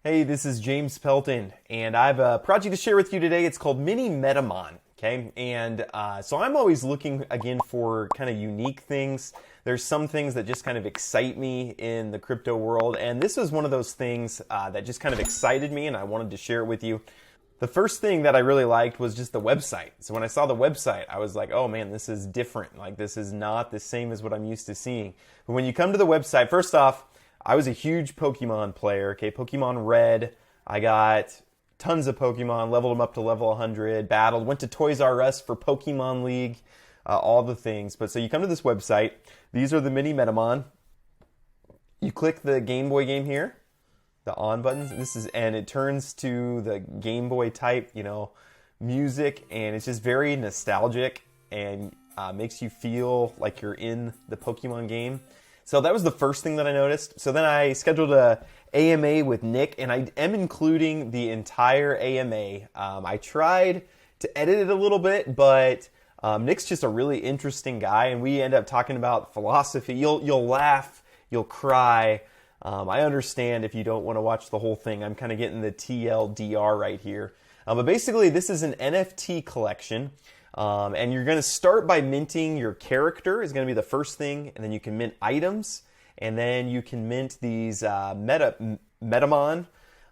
Hey, this is James Pelton, and I have a project to share with you today. It's called Minimetamon, okay? And so I'm always looking, again, for kind of unique things. There's some things that just kind of excite me in the crypto world, and this was one of those things that just kind of excited me, and I wanted to share it with you. The first thing that I really liked was just the website. So when I saw the website, I was like, oh man, this is different. Like, this is not the same as what I'm used to seeing. But when you come to the website, first off, I was a huge Pokemon player, okay? Pokemon Red. I got tons of Pokemon, leveled them up to level 100, battled, went to Toys R Us for Pokemon League, all the things. But so you come to this website. These are the Minimetamon. You click the Game Boy game here, the on buttons. And it turns to the Game Boy type, music, and it's just very nostalgic and makes you feel like you're in the Pokemon game. So that was the first thing that I noticed. So then I scheduled a AMA with Nick, and I am including the entire AMA. I tried to edit it a little bit, but Nick's just a really interesting guy, and we end up talking about philosophy. You'll laugh, you'll cry. I understand if you don't want to watch the whole thing. I'm kind of getting the TLDR right here. But basically, this is an NFT collection. And you're going to start by minting your character is going to be the first thing, and then you can mint items, and then you can mint these metamon,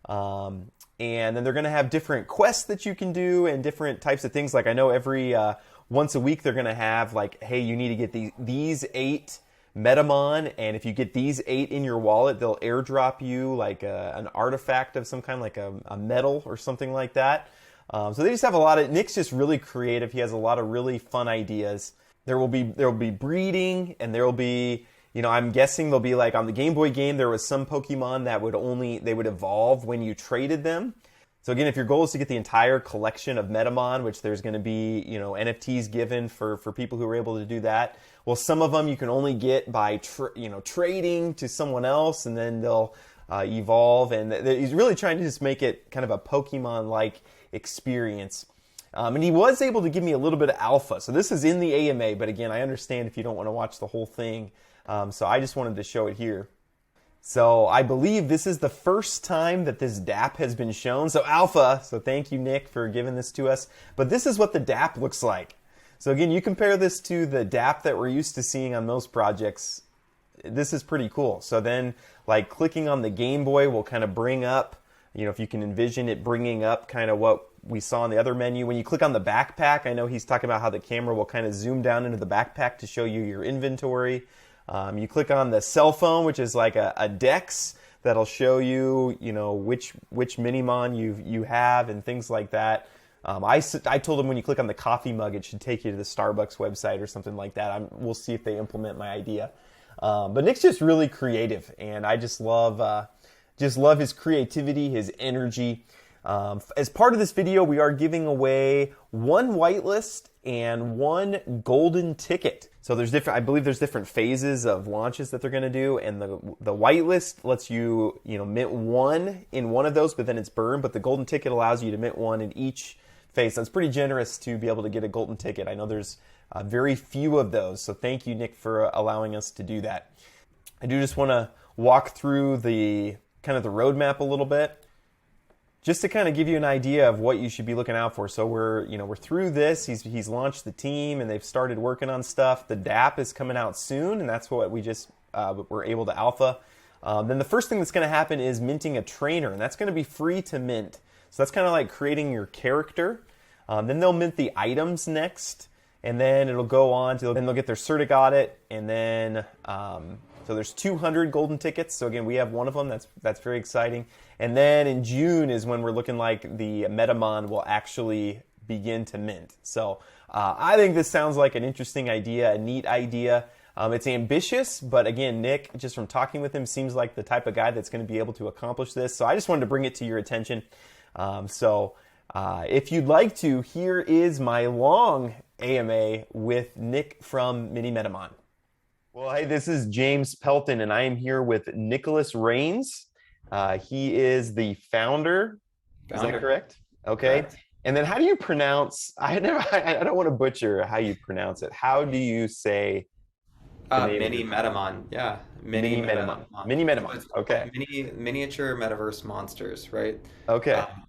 and then they're going to have different quests that you can do and different types of things. Like I know every once a week they're going to have like, hey, you need to get these 8 metamon, and if you get these 8 in your wallet, they'll airdrop you like an artifact of some kind, like a medal or something like that. So they just have a lot of, Nick's just really creative. He has a lot of really fun ideas. There will be breeding, and there will be, I'm guessing there'll be like on the Game Boy game, there was some Pokemon that they would evolve when you traded them. So again, if your goal is to get the entire collection of Metamon, which there's going to be, NFTs given for people who are able to do that. Well, some of them you can only get by, trading to someone else, and then they'll evolve. And he's really trying to just make it kind of a Pokemon-like experience. And he was able to give me a little bit of alpha. So this is in the AMA, but again, I understand if you don't want to watch the whole thing. So I just wanted to show it here. So I believe this is the first time that this DApp has been shown. So alpha, so thank you, Nick, for giving this to us. But this is what the DApp looks like. So again, you compare this to the DApp that we're used to seeing on most projects. This is pretty cool. So then, like, clicking on the Game Boy will kind of bring up, if you can envision it bringing up kind of what we saw in the other menu. When you click on the backpack, I know he's talking about how the camera will kind of zoom down into the backpack to show you your inventory. You click on the cell phone, which is like a Dex that'll show you, which Minimon you have and things like that. I told him when you click on the coffee mug, it should take you to the Starbucks website or something like that. We'll see if they implement my idea. But Nick's just really creative, and I just love his creativity, his energy. As part of this video, we are giving away 1 whitelist and 1 golden ticket. So I believe there's different phases of launches that they're going to do, and the whitelist lets you, mint 1 in one of those, but then it's burned. But the golden ticket allows you to mint 1 in each phase. So it's pretty generous to be able to get a golden ticket. I know there's very few of those, so thank you, Nick, for allowing us to do that. I do just want to walk through the kind of the roadmap a little bit, just to kind of give you an idea of what you should be looking out for. So we're through this. He's launched the team, and they've started working on stuff. The DApp is coming out soon, and that's what we just were able to alpha. Then the first thing that's going to happen is minting a trainer, and that's going to be free to mint. So that's kind of like creating your character. Then they'll mint the items next, and then it'll go on to, then they'll get their Certic audit, and then so there's 200 golden tickets. So again, we have 1 of them. That's very exciting. And then in June is when we're looking like the Metamon will actually begin to mint. So I think this sounds like an interesting idea, a neat idea. It's ambitious, but again, Nick, just from talking with him, seems like the type of guy that's going to be able to accomplish this. So I just wanted to bring it to your attention. If you'd like to, here is my long AMA with Nick from Minimetamon. Well, hey, this is James Pelton, and I am here with Nicholas Rains. He is the founder. Is that correct? Okay. Correct. And then how do you pronounce, I don't want to butcher how you pronounce it. How do you say The name of your company. Minimetamon, yeah, Mini Metamon. Mini So Metamon. it's Okay. miniature metaverse monsters, right? Okay. Um,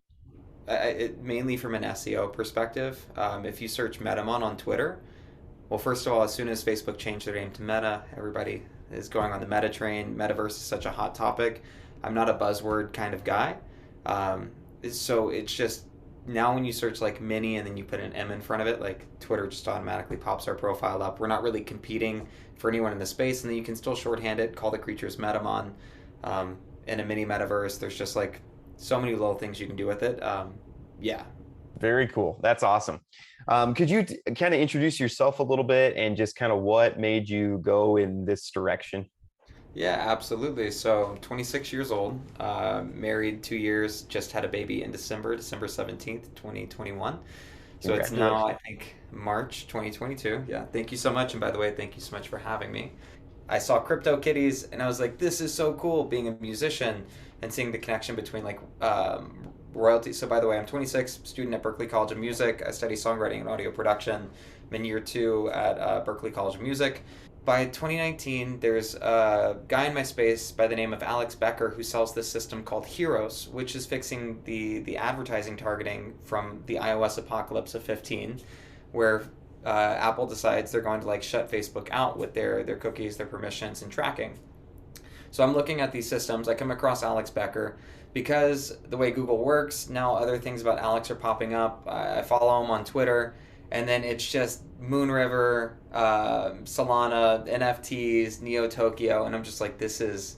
Mainly from an SEO perspective. If you search Metamon on Twitter, well, first of all, as soon as Facebook changed their name to Meta, everybody is going on the Meta train. Metaverse is such a hot topic. I'm not a buzzword kind of guy. Um, so it's just now when you search like mini and then you put an M in front of it, like Twitter just automatically pops our profile up. We're not really competing for anyone in the space, and then you can still shorthand it, call the creatures Metamon. In a mini metaverse, there's just like so many little things you can do with it. Yeah, Very cool. That's awesome. Could you kind of introduce yourself a little bit and just kind of what made you go in this direction? Yeah, absolutely. So I'm 26 years old, married 2 years, just had a baby in December 17th, 2021. So it's now, I Congratulations. think, March 2022. Yeah, thank you so much. And by the way, thank you so much for having me. I saw Crypto Kitties and I was like, this is so cool being a musician and seeing the connection between like royalty. So by the way, I'm 26, student at Berklee College of Music. I study songwriting and audio production. I'm in year two at Berklee College of Music. By 2019, there's a guy in my space by the name of Alex Becker who sells this system called Heroes, which is fixing the advertising targeting from the iOS apocalypse of 15, where Apple decides they're going to like shut Facebook out with their cookies, their permissions, and tracking. So I'm looking at these systems. I come across Alex Becker because the way Google works now, other things about Alex are popping up. I follow him on Twitter, and then it's just Moonriver, Solana, NFTs, Neo Tokyo, and I'm just like, this is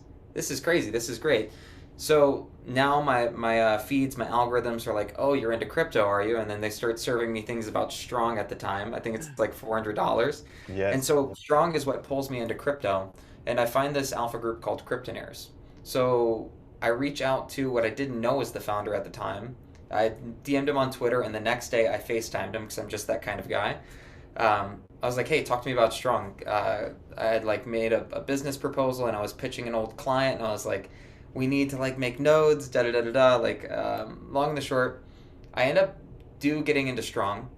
crazy. This is great. So now my feeds, my algorithms are like, oh, you're into crypto, are you? And then they start serving me things about Strong at the time. I think it's like $400. And Yes. so Strong is what pulls me into crypto. And I find this alpha group called Kryptonaires. So I reach out to what I didn't know was the founder at the time. I DM'd him on Twitter, and the next day I FaceTimed him because I'm just that kind of guy. I was like, "Hey, talk to me about Strong." I had like made a business proposal, and I was pitching an old client, and I was like, "We need to like make nodes, da da da da da." Like, long and the short, I end up getting into Strong.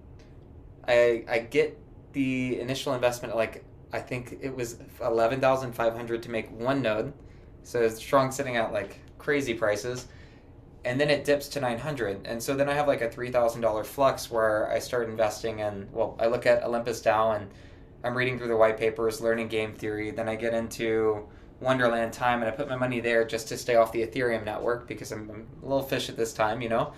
I get the initial investment at like I think it was 11,500 to make one node, so Strong sitting at like crazy prices, and then it dips to 900, and so then I have like a $3,000 flux where I start investing in. Well, I look at Olympus DAO and I'm reading through the white papers, learning game theory. Then I get into Wonderland Time and I put my money there just to stay off the Ethereum network because I'm a little fish at this time, you know.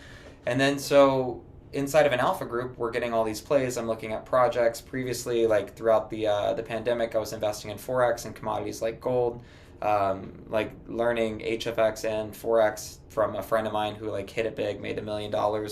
And then so inside of an alpha group, we're getting all these plays. I'm looking at projects. Previously, like throughout the pandemic, I was investing in forex and commodities like gold, like learning HFX and forex from a friend of mine who like hit it big, made $1 million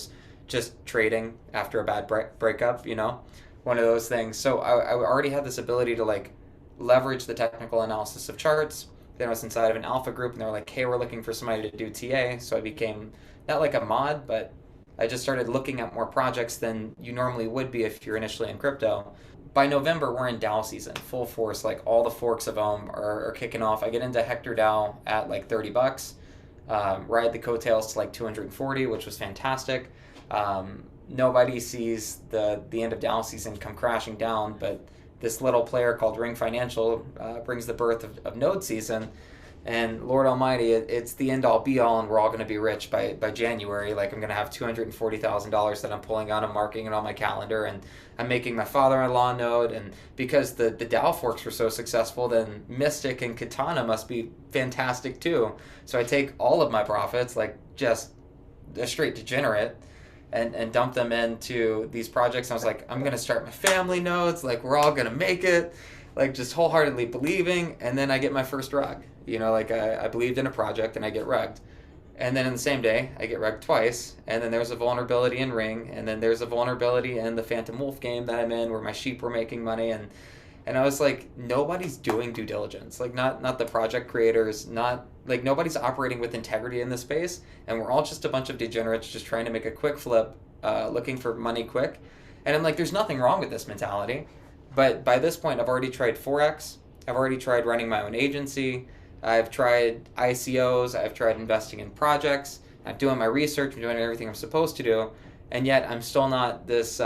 just trading after a bad breakup. You know, one of those things. So I already had this ability to like leverage the technical analysis of charts. Then I was inside of an alpha group, and they were like, "Hey, we're looking for somebody to do TA." So I became not like a mod, but I just started looking at more projects than you normally would be if you're initially in crypto. By November, we're in DAO season, full force. Like all the forks of Ohm are kicking off. I get into Hector DAO at like $30. Ride the coattails to like 240, which was fantastic. Nobody sees the end of DAO season come crashing down, but this little player called Ring Financial brings the birth of Node season, and Lord Almighty, it's the end all be all, and we're all going to be rich by January. Like I'm going to have $240,000 that I'm pulling out and marking it on my calendar, and I'm making my father-in-law node. And because the DAO forks were so successful, then Mystic and Katana must be fantastic too. So I take all of my profits, like just a straight degenerate, and dump them into these projects. And I was like, I'm gonna start my family nodes. Like we're all gonna make it. Like just wholeheartedly believing, and then I get my first rug. You know, like I believed in a project and I get rugged. And then in the same day, I get rugged twice. And then there's a vulnerability in Ring. And then there's a vulnerability in the Phantom Wolf game that I'm in where my sheep were making money. And I was like, nobody's doing due diligence. Like not the project creators, not like nobody's operating with integrity in this space. And we're all just a bunch of degenerates just trying to make a quick flip, looking for money quick. And I'm like, there's nothing wrong with this mentality. But by this point, I've already tried Forex. I've already tried running my own agency. I've tried ICOs. I've tried investing in projects. I'm doing my research. I'm doing everything I'm supposed to do. And yet I'm still not this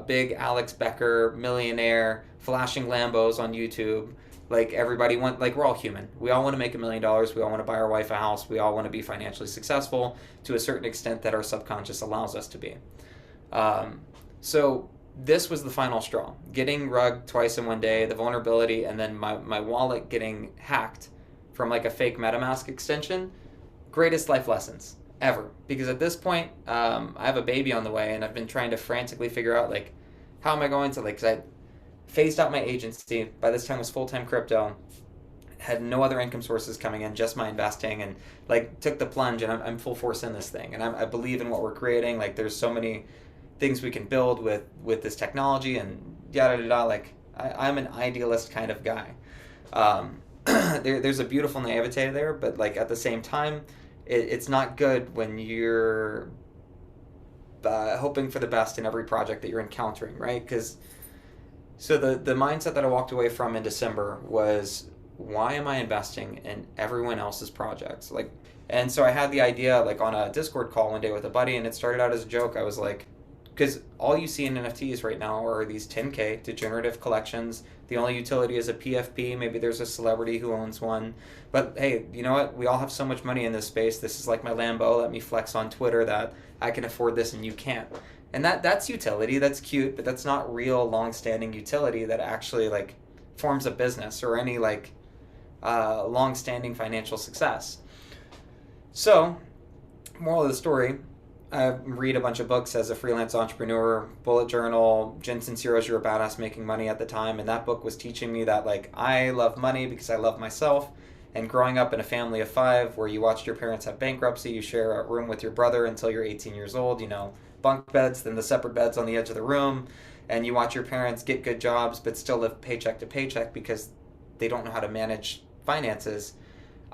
big Alex Becker millionaire flashing Lambos on YouTube, Like everybody like we're all human. We all want to make $1 million. We all want to buy our wife a house. We all want to be financially successful to a certain extent that our subconscious allows us to be. So this was the final straw. Getting rugged twice in one day, the vulnerability, and then my wallet getting hacked from like a fake MetaMask extension. Greatest life lessons ever. Because at this point, I have a baby on the way, and I've been trying to frantically figure out like, how am I going to, like, because I phased out my agency. By this time was full-time crypto. Had no other income sources coming in, just my investing, and like took the plunge, and I'm full force in this thing. And I believe in what we're creating. Like there's so many things we can build with this technology and yada yada yada. Like I'm an idealist kind of guy. There's a beautiful naivete there, but like at the same time, it's not good when you're hoping for the best in every project that you're encountering, right? Because so the mindset that I walked away from in December was, why am I investing in everyone else's projects? Like, and so I had the idea like on a Discord call one day with a buddy, and it started out as a joke. I was like, because all you see in NFTs right now are these 10K degenerative collections. The only utility is a PFP. Maybe there's a celebrity who owns one. But hey, you know what? We all have so much money in this space. This is like my Lambo. Let me flex on Twitter that I can afford this and you can't. And that's utility. That's cute, but that's not real long-standing utility that actually like forms a business or any like long-standing financial success. So, moral of the story, I read a bunch of books as a freelance entrepreneur, bullet journal, Jen Sincero's You're a Badass Making Money at the time, and that book was teaching me that like I love money because I love myself. And growing up in a family of 5 where you watched your parents have bankruptcy, you share a room with your brother until you're 18 years old, you know, bunk beds, then the separate beds on the edge of the room, and you watch your parents get good jobs but still live paycheck to paycheck because they don't know how to manage finances.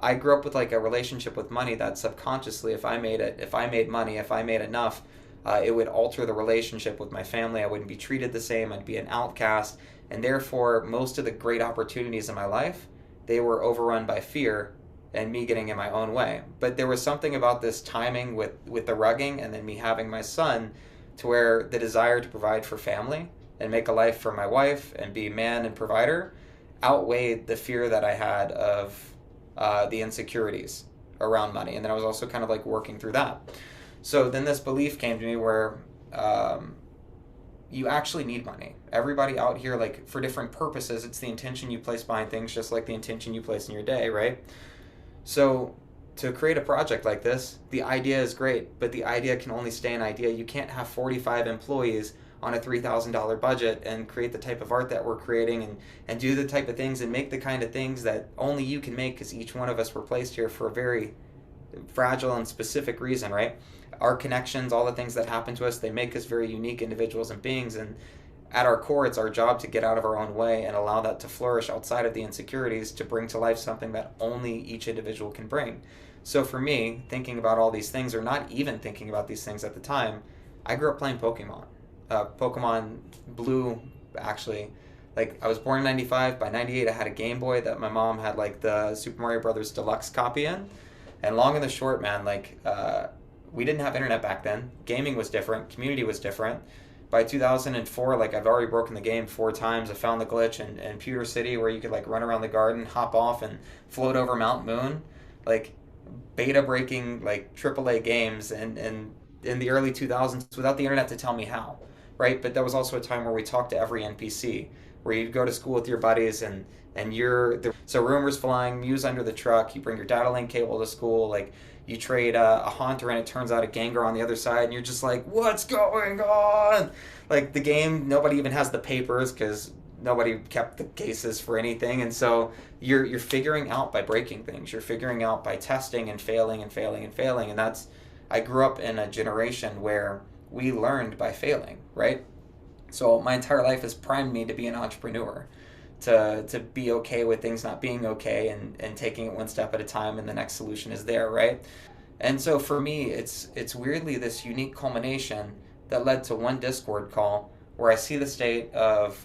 I grew up with like a relationship with money that subconsciously, if I made money, if I made enough, it would alter the relationship with my family. I wouldn't be treated the same. I'd be an outcast. And therefore, most of the great opportunities in my life, they were overrun by fear and me getting in my own way. But there was something about this timing with the rugging and then me having my son to where the desire to provide for family and make a life for my wife and be man and provider outweighed the fear that I had of the insecurities around money. And then I was also kind of like working through that. So then this belief came to me where you actually need money. Everybody out here, like for different purposes, it's the intention you place behind things, just like the intention you place in your day, right? So to create a project like this, the idea is great, but the idea can only stay an idea. You can't have 45 employees on a $3,000 budget and create the type of art that we're creating and do the type of things and make the kind of things that only you can make, because each one of us were placed here for a very fragile and specific reason, right? Our connections, all the things that happen to us, they make us very unique individuals and beings, and at our core, it's our job to get out of our own way and allow that to flourish outside of the insecurities to bring to life something that only each individual can bring. So for me, thinking about all these things, or not even thinking about these things at the time, I grew up playing Pokemon. Pokemon Blue, actually. Like, I was born in 95. By 98, I had a Game Boy that my mom had, like, the Super Mario Brothers Deluxe copy in. And long and the short, man, like, we didn't have internet back then. Gaming was different. Community was different. By 2004, like, I've already broken the game 4 times. I found the glitch in Pewter City where you could, like, run around the garden, hop off, and float over Mount Moon. Like, beta breaking, like, AAA games and in the early 2000s without the internet to tell me how, right? But there was also a time where we talked to every NPC, where you'd go to school with your buddies and so rumors flying, Muse under the truck, you bring your data link cable to school, like, you trade a Haunter and it turns out a Gengar on the other side, and you're just like, what's going on? Like, the game, nobody even has the papers because nobody kept the cases for anything, and so you're figuring out by breaking things. You're figuring out by testing and failing and failing and failing, and that's, I grew up in a generation where we learned by failing, right? So my entire life has primed me to be an entrepreneur, to be okay with things not being okay and taking it one step at a time, and the next solution is there, right? And so for me, it's weirdly this unique culmination that led to one Discord call where I see the state of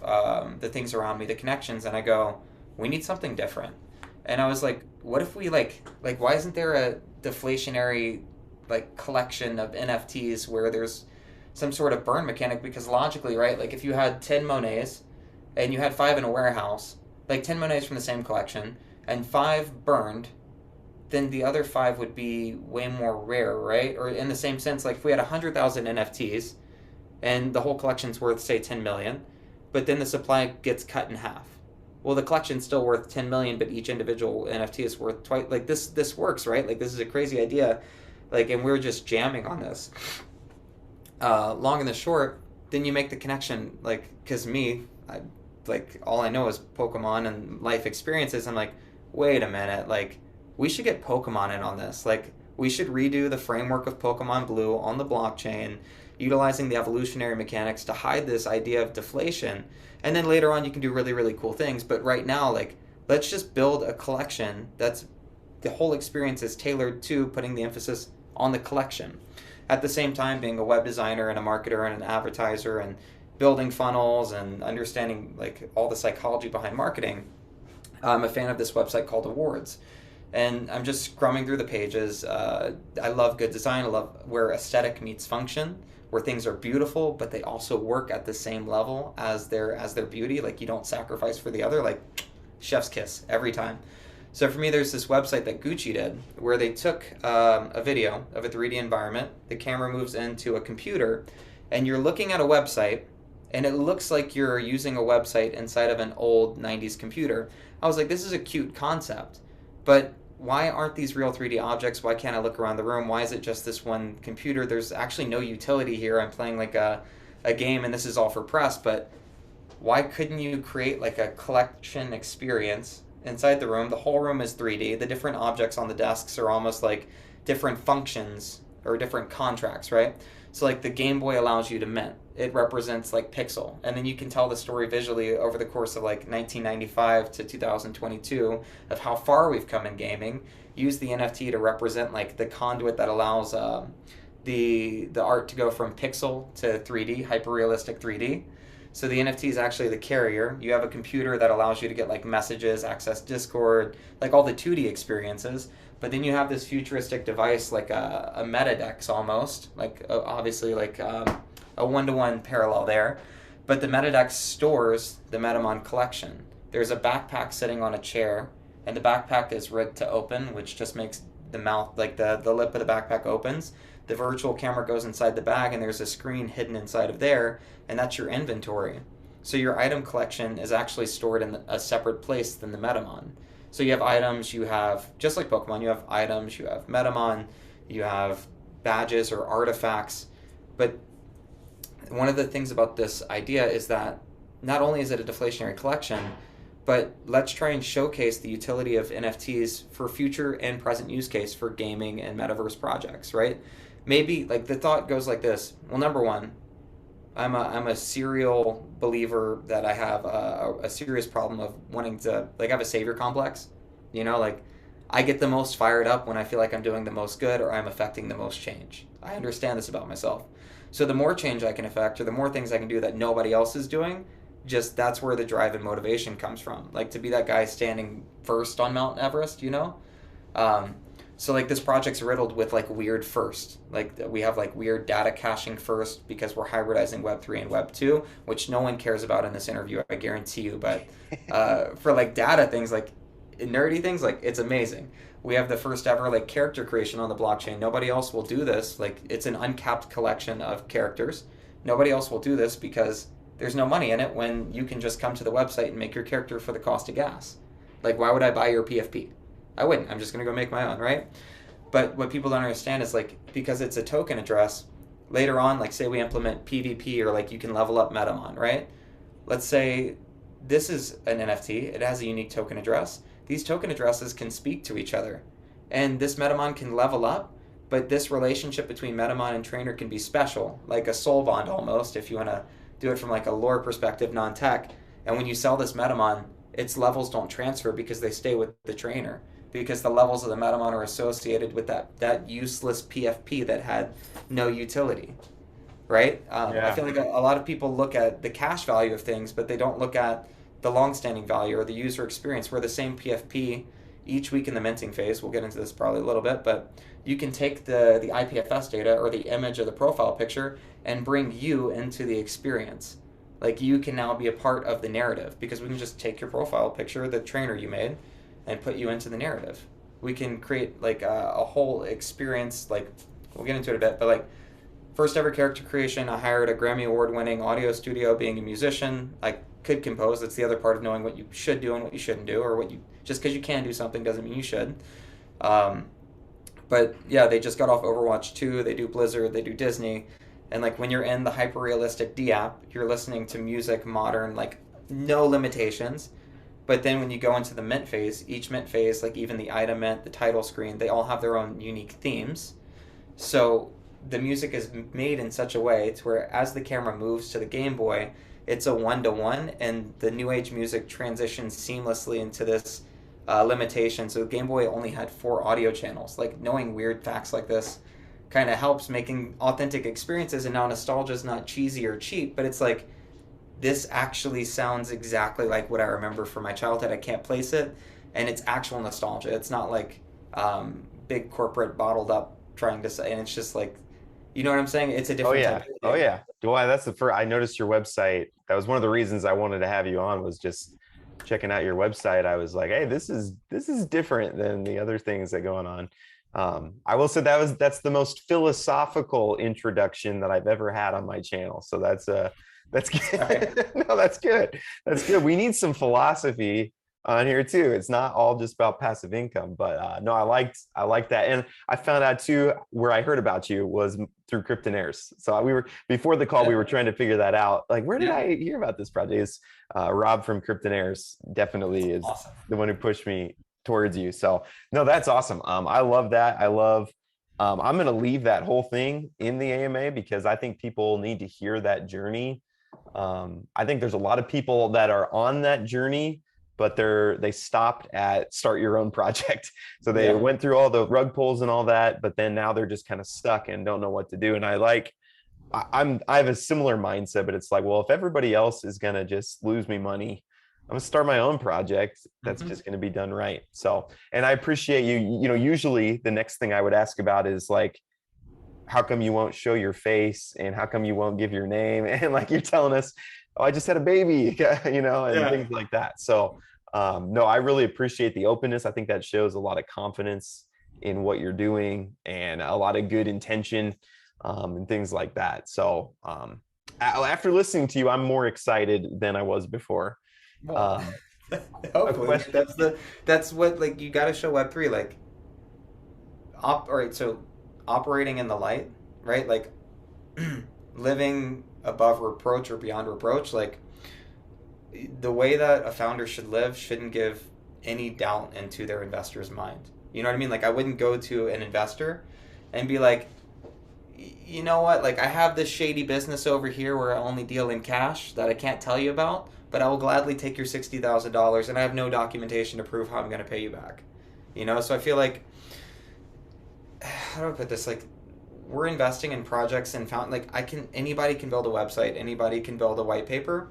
the things around me, the connections, and I go, we need something different. And I was like, what if we like why isn't there a deflationary like collection of NFTs where there's some sort of burn mechanic? Because logically, right, like if you had 10 Monets and you had 5 in a warehouse, like 10 Monets from the same collection, and 5 burned, then the other 5 would be way more rare, right? Or in the same sense, like if we had 100,000 NFTs and the whole collection's worth, say, 10 million, but then the supply gets cut in half. Well, the collection's still worth 10 million, but each individual NFT is worth twice. Like this works, right? Like this is a crazy idea. Like, and we're just jamming on this. Long and the short, then you make the connection, like, because like, all I know is Pokemon and life experiences. I'm like, wait a minute, like, we should get Pokemon in on this. Like, we should redo the framework of Pokemon Blue on the blockchain, utilizing the evolutionary mechanics to hide this idea of deflation. And then later on, you can do really, really cool things. But right now, like, let's just build a collection that's the whole experience is tailored to putting the emphasis on the collection. At the same time, being a web designer and a marketer and an advertiser and building funnels and understanding like all the psychology behind marketing, I'm a fan of this website called Awards. And I'm just scrumming through the pages. I love good design. I love where aesthetic meets function, where things are beautiful, but they also work at the same level as their beauty. Like you don't sacrifice for the other. Like chef's kiss every time. So for me, there's this website that Gucci did where they took a video of a 3D environment. The camera moves into a computer, and you're looking at a website, and it looks like you're using a website inside of an old 90s computer. I was like, this is a cute concept, but why aren't these real 3D objects? Why can't I look around the room? Why is it just this one computer? There's actually no utility here. I'm playing like a game, and this is all for press, but why couldn't you create like a collection experience inside the room? The whole room is 3D. The different objects on the desks are almost like different functions or different contracts, right? So like the Game Boy allows you to mint. It represents like pixel. And then you can tell the story visually over the course of like 1995 to 2022 of how far we've come in gaming. Use the NFT to represent like the conduit that allows the art to go from pixel to 3D, hyper-realistic 3D. So the NFT is actually the carrier. You have a computer that allows you to get like messages, access Discord, like all the 2D experiences. But then you have this futuristic device like a Metadex almost, like obviously like a one-to-one parallel there. But the Metadex stores the Metamon collection. There's a backpack sitting on a chair, and the backpack is rigged to open, which just makes the mouth, like the lip of the backpack opens. The virtual camera goes inside the bag, and there's a screen hidden inside of there, and that's your inventory. So your item collection is actually stored in a separate place than the Metamon. So you have items, you have, just like Pokemon, you have items, you have Metamon, you have badges or artifacts. But one of the things about this idea is that not only is it a deflationary collection, but let's try and showcase the utility of NFTs for future and present use case for gaming and metaverse projects, right? Maybe like the thought goes like this. Well, number one, I'm a serial believer that I have a serious problem of wanting to, like, I have a savior complex. You know, like I get the most fired up when I feel like I'm doing the most good or I'm affecting the most change. I understand this about myself. So the more change I can affect or the more things I can do that nobody else is doing, just that's where the drive and motivation comes from. Like to be that guy standing first on Mount Everest, you know? So like this project's riddled with like weird first. Like we have like weird data caching first because we're hybridizing Web3 and Web2, which no one cares about in this interview, I guarantee you. But for like data things, like nerdy things, like it's amazing. We have the first ever like character creation on the blockchain. Nobody else will do this. Like it's an uncapped collection of characters. Nobody else will do this because there's no money in it when you can just come to the website and make your character for the cost of gas. Like why would I buy your PFP? I wouldn't. I'm just going to go make my own, right? But what people don't understand is like because it's a token address, later on, like say we implement PvP or like you can level up Metamon, right? Let's say this is an NFT. It has a unique token address. These token addresses can speak to each other. And this Metamon can level up, but this relationship between Metamon and trainer can be special, like a soul bond almost, if you want to do it from like a lore perspective, non-tech. And when you sell this Metamon, its levels don't transfer because they stay with the trainer. Because the levels of the Metamon are associated with that useless PFP that had no utility, right? Yeah. I feel like a lot of people look at the cash value of things, but they don't look at the long-standing value or the user experience, where the same PFP each week in the minting phase, we'll get into this probably a little bit, but you can take the IPFS data or the image of the profile picture and bring you into the experience. Like you can now be a part of the narrative because we can just take your profile picture, the trainer you made, and put you into the narrative. We can create like a whole experience. Like we'll get into it a bit, but like first ever character creation, I hired a Grammy Award winning audio studio. Being a musician, I could compose. That's the other part of knowing what you should do and what you shouldn't do, or what you just because you can do something doesn't mean you should. Um, but yeah, they just got off Overwatch 2. They do Blizzard. They do Disney. And like when you're in the hyper realistic D app, you're listening to music, modern, like no limitations. But then when you go into the mint phase, each mint phase, like even the item mint, the title screen, they all have their own unique themes. So the music is made in such a way to where as the camera moves to the Game Boy, it's a one-to-one, and the new age music transitions seamlessly into this limitation. So the Game Boy only had 4 audio channels. Like knowing weird facts like this kind of helps making authentic experiences, and now nostalgia is not cheesy or cheap, but it's like this actually sounds exactly like what I remember from my childhood. I can't place it, and it's actual nostalgia. It's not like big corporate bottled up trying to say, and it's just like, you know what I'm saying? It's a Oh different yeah. type of Oh thing. yeah. Why that's the first I noticed your website. That was one of the reasons I wanted to have you on, was just checking out your website. I was like, hey, this is different than the other things that going on. I will say that's the most philosophical introduction that I've ever had on my channel. So that's Sorry. good. No, that's good. That's good. We need some philosophy on here too. It's not all just about passive income, but no, I liked that. And I found out too, where I heard about you was through Kryptonaires. So we were, before the call, we Yeah. were trying to figure that out. Like, where did Yeah. I hear about this project? Is Rob from Kryptonaires definitely is Awesome. the one who pushed me towards you. So no, that's awesome. I love that. I love. I'm going to leave that whole thing in the AMA because I think people need to hear that journey. I think there's a lot of people that are on that journey, but they stopped at start your own project. So they Yeah. went through all the rug pulls and all that, but then now they're just kind of stuck and don't know what to do. And I have a similar mindset, but it's like, well, if everybody else is gonna just lose me money, I'm gonna start my own project that's Hmm. just gonna be done right. So, and I appreciate you. Usually the next thing I would ask about is like, how come you won't show your face, and how come you won't give your name, and like you're telling us, oh, I just had a baby, and Yeah. things like that. So no, I really appreciate the openness. I think that shows a lot of confidence in what you're doing and a lot of good intention, and things like that. So after listening to you, I'm more excited than I was before. Well, um, a hopefully, like question. that's what like you got to show Web3 like all right. So operating in the light, right? Like living above reproach or beyond reproach. Like the way that a founder should live shouldn't give any doubt into their investor's mind. You know what I mean? Like I wouldn't go to an investor and be like, you know what? Like I have this shady business over here where I only deal in cash that I can't tell you about, but I will gladly take your $60,000 and I have no documentation to prove how I'm going to pay you back. You know, so I feel like how do I put this? Like we're investing in projects and found like anybody can build a website, anybody can build a white paper.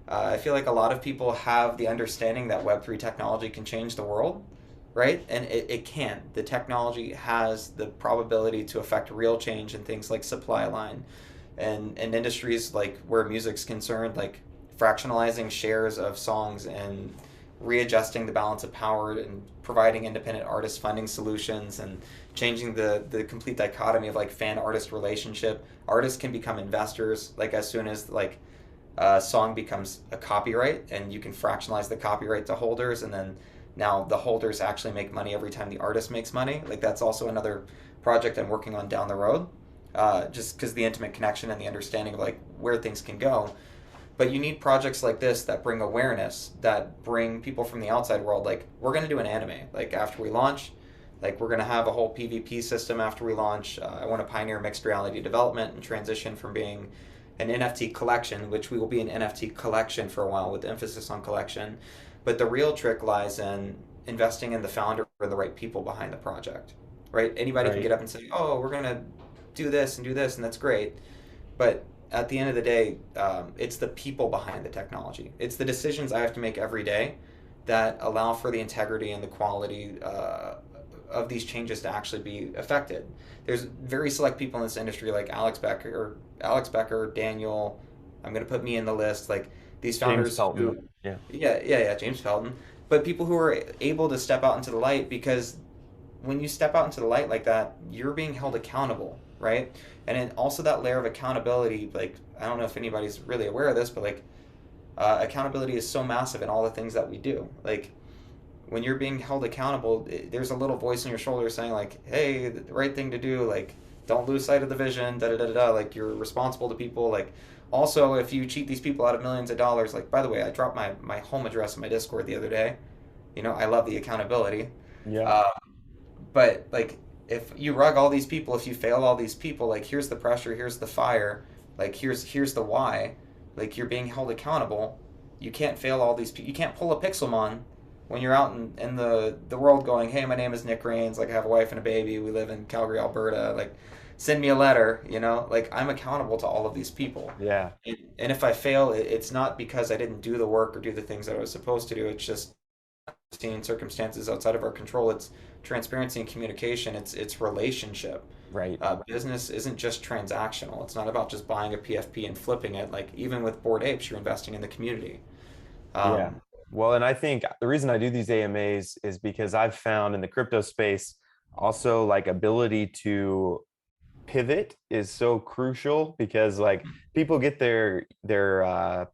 I feel like a lot of people have the understanding that Web3 technology can change the world, right? And it can. The technology has the probability to affect real change in things like supply line and industries like where music's concerned, like fractionalizing shares of songs and readjusting the balance of power and providing independent artist funding solutions and changing the complete dichotomy of like fan artist relationship. Artists can become investors like as soon as like a song becomes a copyright and you can fractionalize the copyright to holders, and then now the holders actually make money every time the artist makes money. Like that's also another project I'm working on down the road, just because the intimate connection and the understanding of like where things can go. But you need projects like this that bring awareness, that bring people from the outside world. Like we're going to do an anime like after we launch. Like we're going to have a whole PvP system after we launch. I want to pioneer mixed reality development and transition from being an NFT collection, which we will be an NFT collection for a while with emphasis on collection. But the real trick lies in investing in the founder or the right people behind the project, right? Anybody can get Right. up and say, oh, we're going to do this, and that's great. But at the end of the day, it's the people behind the technology. It's the decisions I have to make every day that allow for the integrity and the quality of these changes to actually be affected. There's very select people in this industry like Alex Becker, Daniel, I'm going to put me in the list. Like these James founders Pelton. who, Yeah. yeah, James Felton, but people who are able to step out into the light, because when you step out into the light like that, you're being held accountable, right? And then also that layer of accountability, like I don't know if anybody's really aware of this, but like accountability is so massive in all the things that we do. Like when you're being held accountable, there's a little voice on your shoulder saying like, "Hey, the right thing to do. Like, don't lose sight of the vision. Da da da da. Like, you're responsible to people. Like, also, if you cheat these people out of millions of dollars, like, by the way, I dropped my home address in my Discord the other day. You know, I love the accountability. Yeah. Uh, but like, if you rug all these people, if you fail all these people, like, here's the pressure, here's the fire, like, here's the why. Like, you're being held accountable. You can't fail all these people. You can't pull a Pixelmon when you're out in the world going, hey, my name is Nick Rains, like I have a wife and a baby, we live in Calgary, Alberta, like send me a letter, you know, like I'm accountable to all of these people. Yeah. And if I fail, it's not because I didn't do the work or do the things that I was supposed to do. It's just seeing circumstances outside of our control. It's transparency and communication. It's relationship. Right. Business isn't just transactional. It's not about just buying a PFP and flipping it. Like even with Bored Apes, you're investing in the community. Yeah. Um, Well, and I think the reason I do these AMAs is because I've found in the crypto space also like ability to pivot is so crucial because like people get their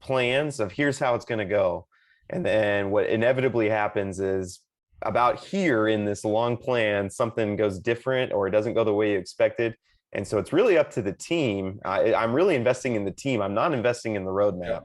plans of here's how it's going to go, and then what inevitably happens is about here in this long plan something goes different or it doesn't go the way you expected, and so it's really up to the team. I'm really investing in the team. I'm not investing in the yeah. roadmap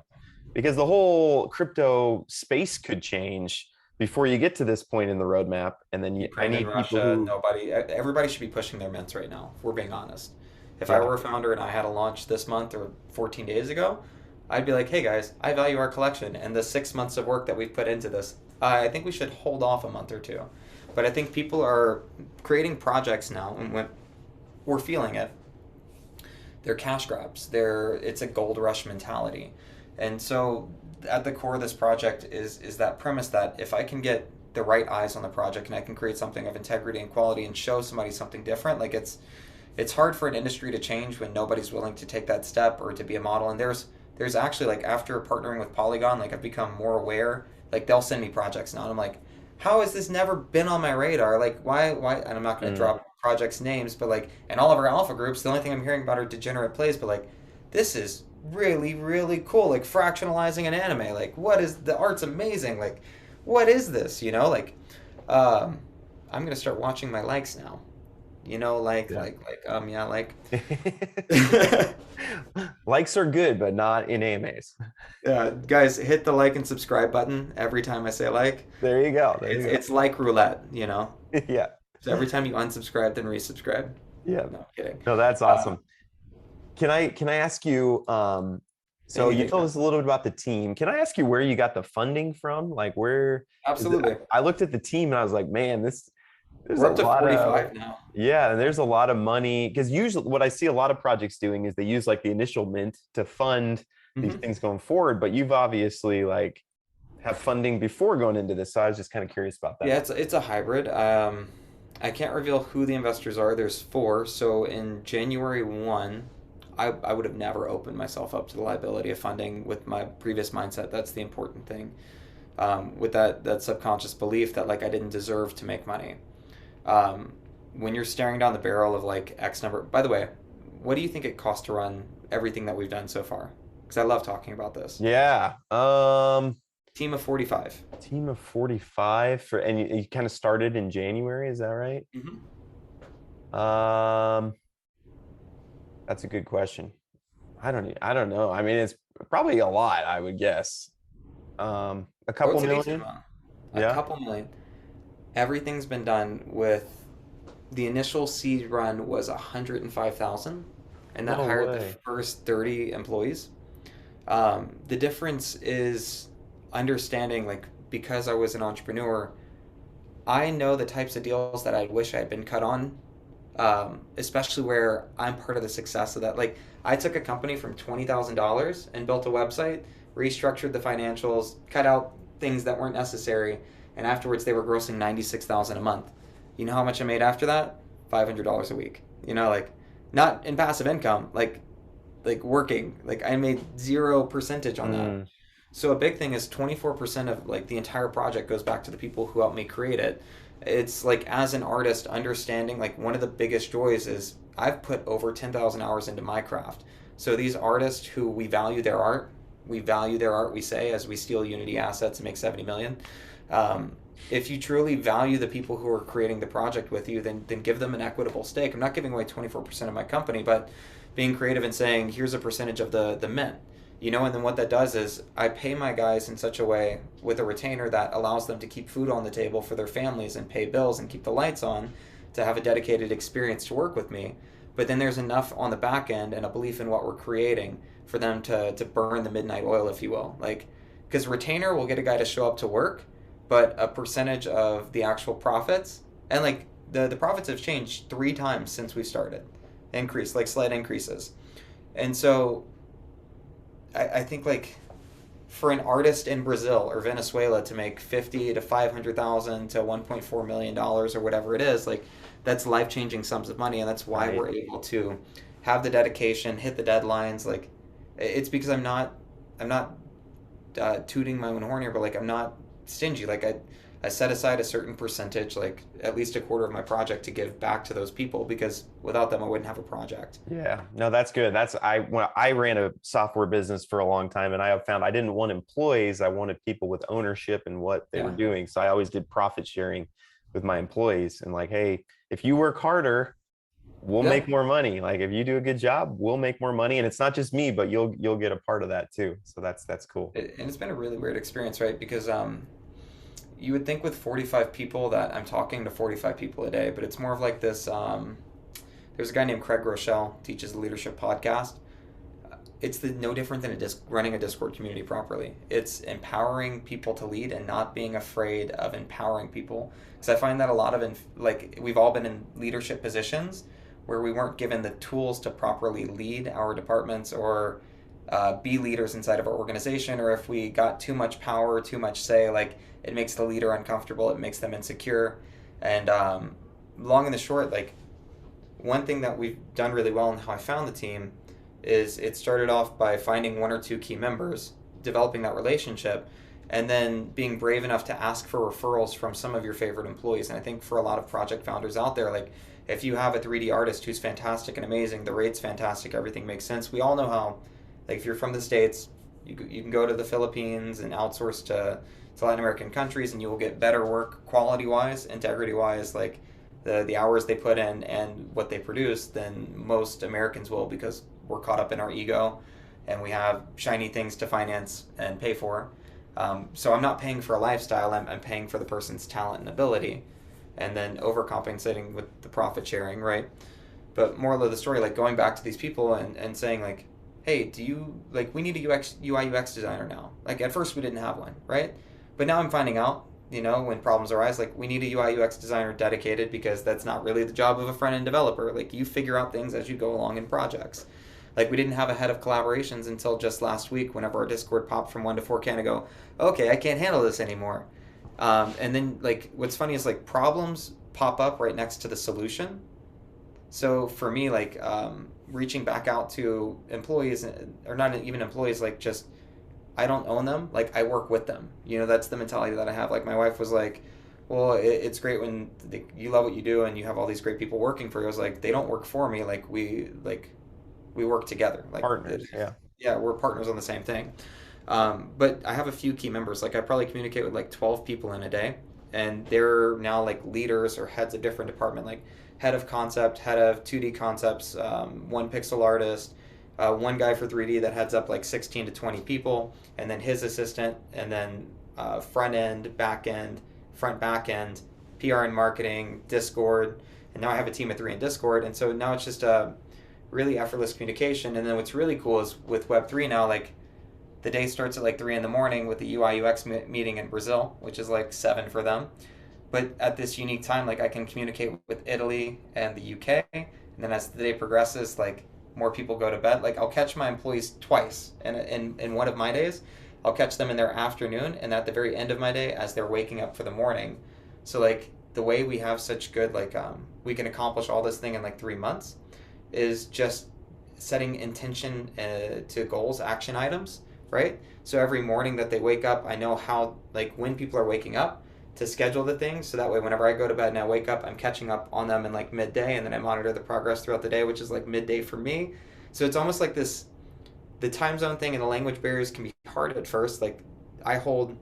because the whole crypto space could change before you get to this point in the roadmap, and then I Ukraine and need people Russia, who everybody should be pushing their mints right now, if we're being honest. If I yeah. were a founder and I had a launch this month or 14 days ago, I'd be like, hey guys, I value our collection and the 6 months of work that we've put into this. I think we should hold off a month or two. But I think people are creating projects now, and when we're feeling it, they're cash grabs. It's a gold rush mentality. And so at the core of this project is that premise that if I can get the right eyes on the project and I can create something of integrity and quality and show somebody something different, like it's hard for an industry to change when nobody's willing to take that step or to be a model. And there's actually, like, after partnering with Polygon, like I've become more aware. Like they'll send me projects now and I'm like, how has this never been on my radar? Like why and I'm not going to drop projects names, but like in all of our alpha groups the only thing I'm hearing about are degenerate plays, but like this is really really cool, like fractionalizing an anime, like what is the art's amazing, like what is this, you know, like I'm gonna start watching my likes now, you know, Yeah. yeah, like Likes are good, but not in AMAs. guys, hit the like and subscribe button every time I say like. There you go. There you It's like roulette, you know. go. Yeah. So every time you unsubscribe, then resubscribe. Yeah. No, I'm kidding. No, that's Uh, awesome. Can I ask you, so you anything, told man. us a little bit about the team. Can I ask you where you got the funding from? Like where is it? Absolutely. I looked at the team and I was like, man, there's We're a up to lot of 45 now. yeah, and there's a lot of money because usually what I see a lot of projects doing is they use like the initial mint to fund these Hmm. things going forward, but you've obviously like have funding before going into this. So I was just kind of curious about Yeah, that. it's a hybrid. I can't reveal who the investors are. There's four. So in January 1, I would have never opened myself up to the liability of funding with my previous mindset. That's the important thing. With that subconscious belief that like I didn't deserve to make money. Um, when you're staring down the barrel of like X number, by the way, what do you think it costs to run everything that we've done so far? Because I love talking about this. Yeah. Team of 45. Team of 45 for and you kind of started in January, is that right? Hmm. Um, that's a good question. I don't know. I mean, it's probably a lot, I would guess. A Oh, couple it's a decent million? amount. A Yeah. couple million. Everything's been done with the initial seed run was 105,000, and that No hired the way. first 30 employees. The difference is understanding, like, because I was an entrepreneur, I know the types of deals that I wish I had been cut on, especially where I'm part of the success of that. Like, I took a company from $20,000 and built a website, restructured the financials, cut out things that weren't necessary, and afterwards they were grossing 96,000 a month. You know how much I made after that? $500 a week. You know, like, not in passive income, like like working. Like I made 0% on that. Mm, So a big thing is 24% of like the entire project goes back to the people who helped me create it. It's like as an artist, understanding like one of the biggest joys is I've put over 10,000 hours into my craft. So these artists who we value their art, we say, as we steal Unity assets and make 70 million. If you truly value the people who are creating the project with you, then give them an equitable stake. I'm not giving away 24% of my company, but being creative and saying, here's a percentage of the mint. And then what that does is I pay my guys in such a way with a retainer that allows them to keep food on the table for their families and pay bills and keep the lights on to have a dedicated experience to work with me. But then there's enough on the back end and a belief in what we're creating for them to burn the midnight oil, if you will. Like, because retainer will get a guy to show up to work, but a percentage of the actual profits, and like the profits have changed 3 times since we started, increase, like slight increases. And so I think like for an artist in Brazil or Venezuela to make 50 to 500,000 to 1.4 million dollars or whatever it is, like that's life-changing sums of money, and that's why right. we're able to have the dedication, hit the deadlines. Like it's because I'm not tooting my own horn here, but like I'm not stingy. Like I set aside a certain percentage, like at least a quarter of my project to give back to those people, because without them I wouldn't have a project. Yeah, no, that's good. When I ran a software business for a long time, and I have found I didn't want employees. I wanted people with ownership in what they were Yeah. doing. So I always did profit sharing with my employees, and like, hey, if you work harder, we'll Yeah. make more money. Like if you do a good job, we'll make more money. And it's not just me, but you'll get a part of that too. So that's cool. And it's been a really weird experience, right? Because you would think with 45 people that I'm talking to 45 people a day, but it's more of like this. There's a guy named Craig Rochelle, teaches the leadership podcast. It's no different than running a Discord community properly. It's empowering people to lead and not being afraid of empowering people. Because I find that a lot of, like, we've all been in leadership positions where we weren't given the tools to properly lead our departments or be leaders inside of our organization, or if we got too much power, too much say, like it makes the leader uncomfortable, it makes them insecure. And long and the short, like one thing that we've done really well and how I found the team is it started off by finding 1 or 2 key members, developing that relationship, and then being brave enough to ask for referrals from some of your favorite employees. And I think for a lot of project founders out there, like if you have a 3D artist who's fantastic and amazing, the rate's fantastic, everything makes sense. We all know how, like if you're from the States, you can go to the Philippines and outsource to Latin American countries, and you will get better work quality wise, integrity wise, like the hours they put in and what they produce than most Americans will, because we're caught up in our ego and we have shiny things to finance and pay for. So I'm not paying for a lifestyle, I'm paying for the person's talent and ability, and then overcompensating with the profit sharing, right? But moral of the story, like going back to these people and saying like, hey, we need a UI UX designer now. Like at first we didn't have one, right? But now I'm finding out, when problems arise, like we need a UI UX designer dedicated, because that's not really the job of a front end developer. Like you figure out things as you go along in projects. Like we didn't have a head of collaborations until just last week, whenever our Discord popped from 1 to 4 can to go, okay, I can't handle this anymore. And then like what's funny is like problems pop up right next to the solution. So for me, like reaching back out to employees, or not even employees, like just I don't own them, like I work with them. That's the mentality that I have. Like my wife was like, well, it's great when you love what you do and you have all these great people working for you. I was like, they don't work for me. Like we work together. Like Partners. Yeah. yeah, we're partners on the same thing. But I have a few key members. Like I probably communicate with like 12 people in a day, and they're now like leaders or heads of different department, like head of concept, head of 2D concepts, one pixel artist, one guy for 3D that heads up like 16 to 20 people, and then his assistant, and then front end, back end, front back end, PR and marketing, Discord, and now I have a team of 3 in Discord, and so now it's just a really effortless communication. And then what's really cool is with Web3 now, like the day starts at like 3 in the morning with the UI UX meeting in Brazil, which is like 7 for them. But at this unique time, like I can communicate with Italy and the UK, and then as the day progresses, like more people go to bed. Like I'll catch my employees twice, and in one of my days, I'll catch them in their afternoon, and at the very end of my day, as they're waking up for the morning. So like the way we have such good, like we can accomplish all this thing in like 3 months is just setting intention to goals, action items, right? So every morning that they wake up, I know how, like, when people are waking up to schedule the things. So that way, whenever I go to bed and I wake up, I'm catching up on them in like midday, and then I monitor the progress throughout the day, which is like midday for me. So it's almost like this, the time zone thing and the language barriers can be hard at first. Like, I hold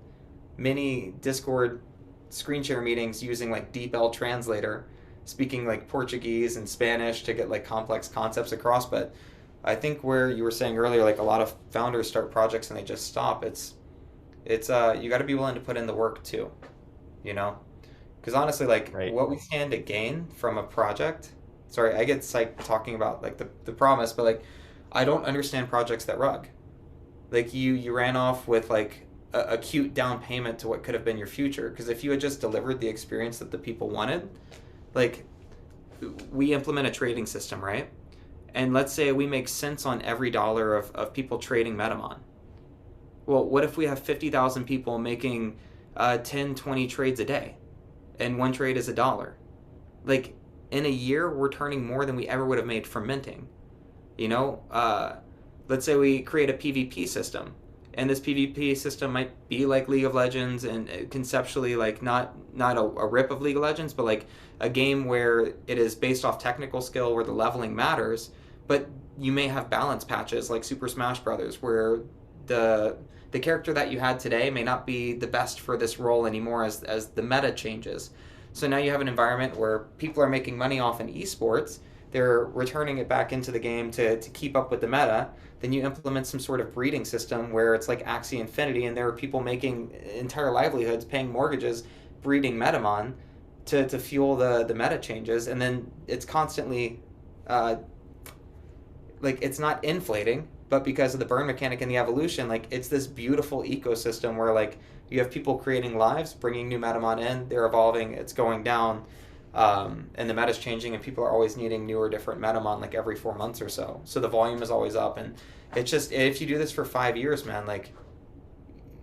many Discord screen share meetings using like DeepL translator, speaking like Portuguese and Spanish to get like complex concepts across. But I think where you were saying earlier, like a lot of founders start projects and they just stop. It's you got to be willing to put in the work too, you know? Because honestly, like Right. what we stand to gain from a project. Sorry, I get psyched talking about like the promise, but like I don't understand projects that rug. Like you ran off with like a cute down payment to what could have been your future. Because if you had just delivered the experience that the people wanted, like we implement a trading system, right? And let's say we make cents on every dollar of people trading Metamon. Well, what if we have 50,000 people making 10, 20 trades a day? And one trade is a dollar. Like, in a year, we're turning more than we ever would have made from minting. You know, let's say we create a PvP system, and this PvP system might be like League of Legends, and conceptually like not a rip of League of Legends, but like a game where it is based off technical skill, where the leveling matters. But you may have balance patches like Super Smash Brothers, where the the character that you had today may not be the best for this role anymore as the meta changes. So now you have an environment where people are making money off in esports, they're returning it back into the game to keep up with the meta. Then you implement some sort of breeding system where it's like Axie Infinity, and there are people making entire livelihoods, paying mortgages, breeding Metamon to fuel the meta changes. And then it's constantly, uh, like, it's not inflating, but because of the burn mechanic and the evolution, like, it's this beautiful ecosystem where, like, you have people creating lives, bringing new Metamon in, they're evolving, it's going down, and the meta's changing, and people are always needing newer, different Metamon like every 4 months or so. So the volume is always up, and it's just, if you do this for 5 years, man, like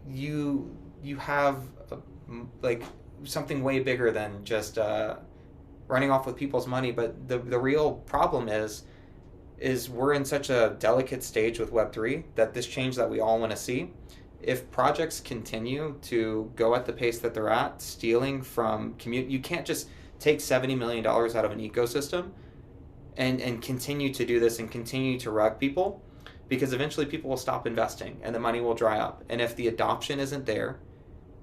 you have a, like something way bigger than just running off with people's money. But the real problem is we're in such a delicate stage with Web3 that this change that we all want to see, if projects continue to go at the pace that they're at, stealing from community, you can't just take $70 million out of an ecosystem and continue to do this and continue to rug people, because eventually people will stop investing and the money will dry up. And if the adoption isn't there,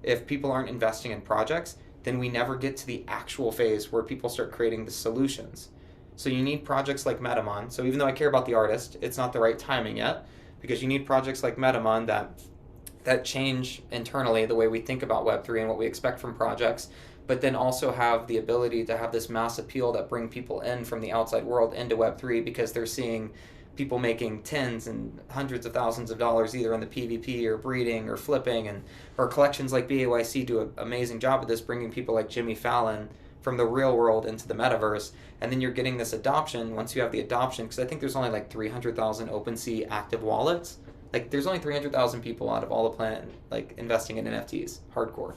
if people aren't investing in projects, then we never get to the actual phase where people start creating the solutions. So you need projects like Metamon. So even though I care about the artist, it's not the right timing yet, because you need projects like Metamon that change internally the way we think about Web3 and what we expect from projects, but then also have the ability to have this mass appeal that bring people in from the outside world into Web3, because they're seeing people making tens and hundreds of thousands of dollars either in the PvP or breeding or flipping, and or collections like BAYC do an amazing job at this, bringing people like Jimmy Fallon from the real world into the metaverse. And then you're getting this adoption. Once you have the adoption, because I think there's only like 300,000 OpenSea active wallets, like there's only 300,000 people out of all the planet like investing in NFTs hardcore.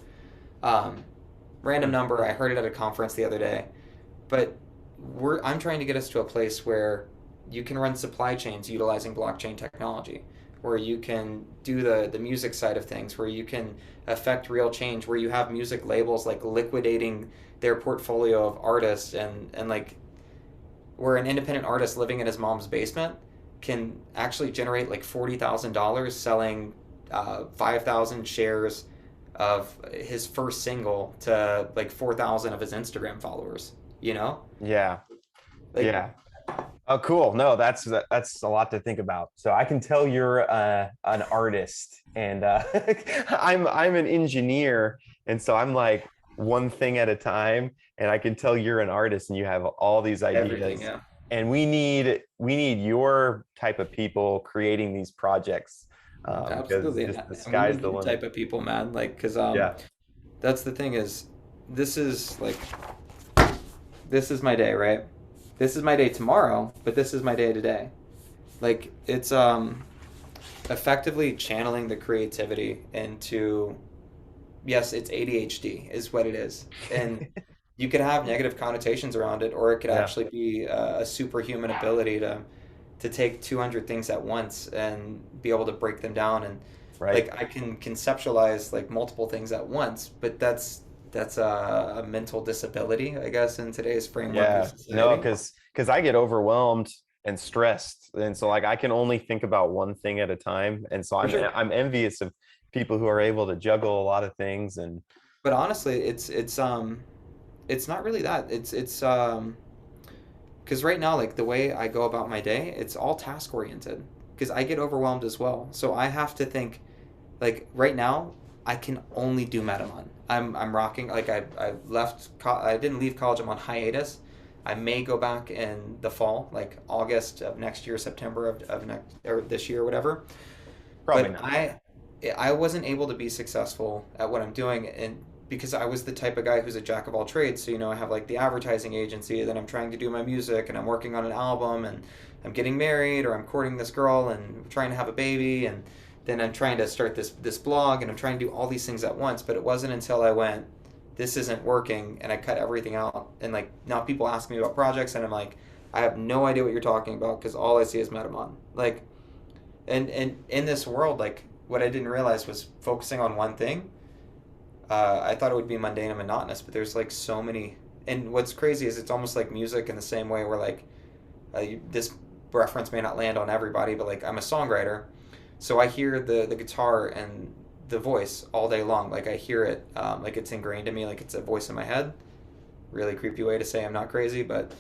um, Random number, I heard it at a conference the other day. But I'm trying to get us to a place where you can run supply chains utilizing blockchain technology, where you can do the music side of things, where you can affect real change, where you have music labels like liquidating their portfolio of artists, and like where an independent artist living in his mom's basement can actually generate like $40,000 selling 5,000 shares of his first single to like 4,000 of his Instagram followers, you know? Yeah. Like, Yeah. Oh, cool. No, that's a lot to think about. So I can tell you're an artist, and I'm an engineer, and so I'm like one thing at a time. And I can tell you're an artist, and you have all these everything, ideas. yeah. And we need your type of people creating these projects, because Absolutely. just the And we sky's need the your limit. type of people, man. Like, because Yeah. that's the thing is, this is like, this is my day, right? This is my day tomorrow, but this is my day today. Like, it's effectively channeling the creativity into, yes, it's ADHD is what it is. And you could have negative connotations around it, or it could Yeah. actually be a superhuman ability to take 200 things at once and be able to break them down, and Right. like I can conceptualize like multiple things at once, but that's a mental disability, I guess, in today's framework of Yeah. No, society. because I get overwhelmed and stressed, and so like I can only think about one thing at a time, and so For sure. I'm envious of people who are able to juggle a lot of things. And But honestly, it's not really that. It's because right now, like the way I go about my day, it's all task oriented. Because I get overwhelmed as well, so I have to think. Like right now, I can only do Metamon. I'm rocking. Like I left. I didn't leave college. I'm on hiatus. I may go back in the fall, like August of next year, September of next or this year, or whatever. probably But not. I wasn't able to be successful at what I'm doing, and because I was the type of guy who's a jack of all trades. So I have like the advertising agency, then I'm trying to do my music, and I'm working on an album, and I'm getting married, or I'm courting this girl, and trying to have a baby, and then I'm trying to start this blog, and I'm trying to do all these things at once. But it wasn't until I went, this isn't working, and I cut everything out, and like now people ask me about projects, and I'm like, I have no idea what you're talking about because all I see is Metamon. Like, and in this world, like what I didn't realize was focusing on one thing. I thought it would be mundane and monotonous, but there's like so many. And what's crazy is it's almost like music in the same way where like this reference may not land on everybody, but like I'm a songwriter, so I hear the guitar and the voice all day long. Like I hear it, like it's ingrained in me, like it's a voice in my head. Really creepy way to say I'm not crazy, but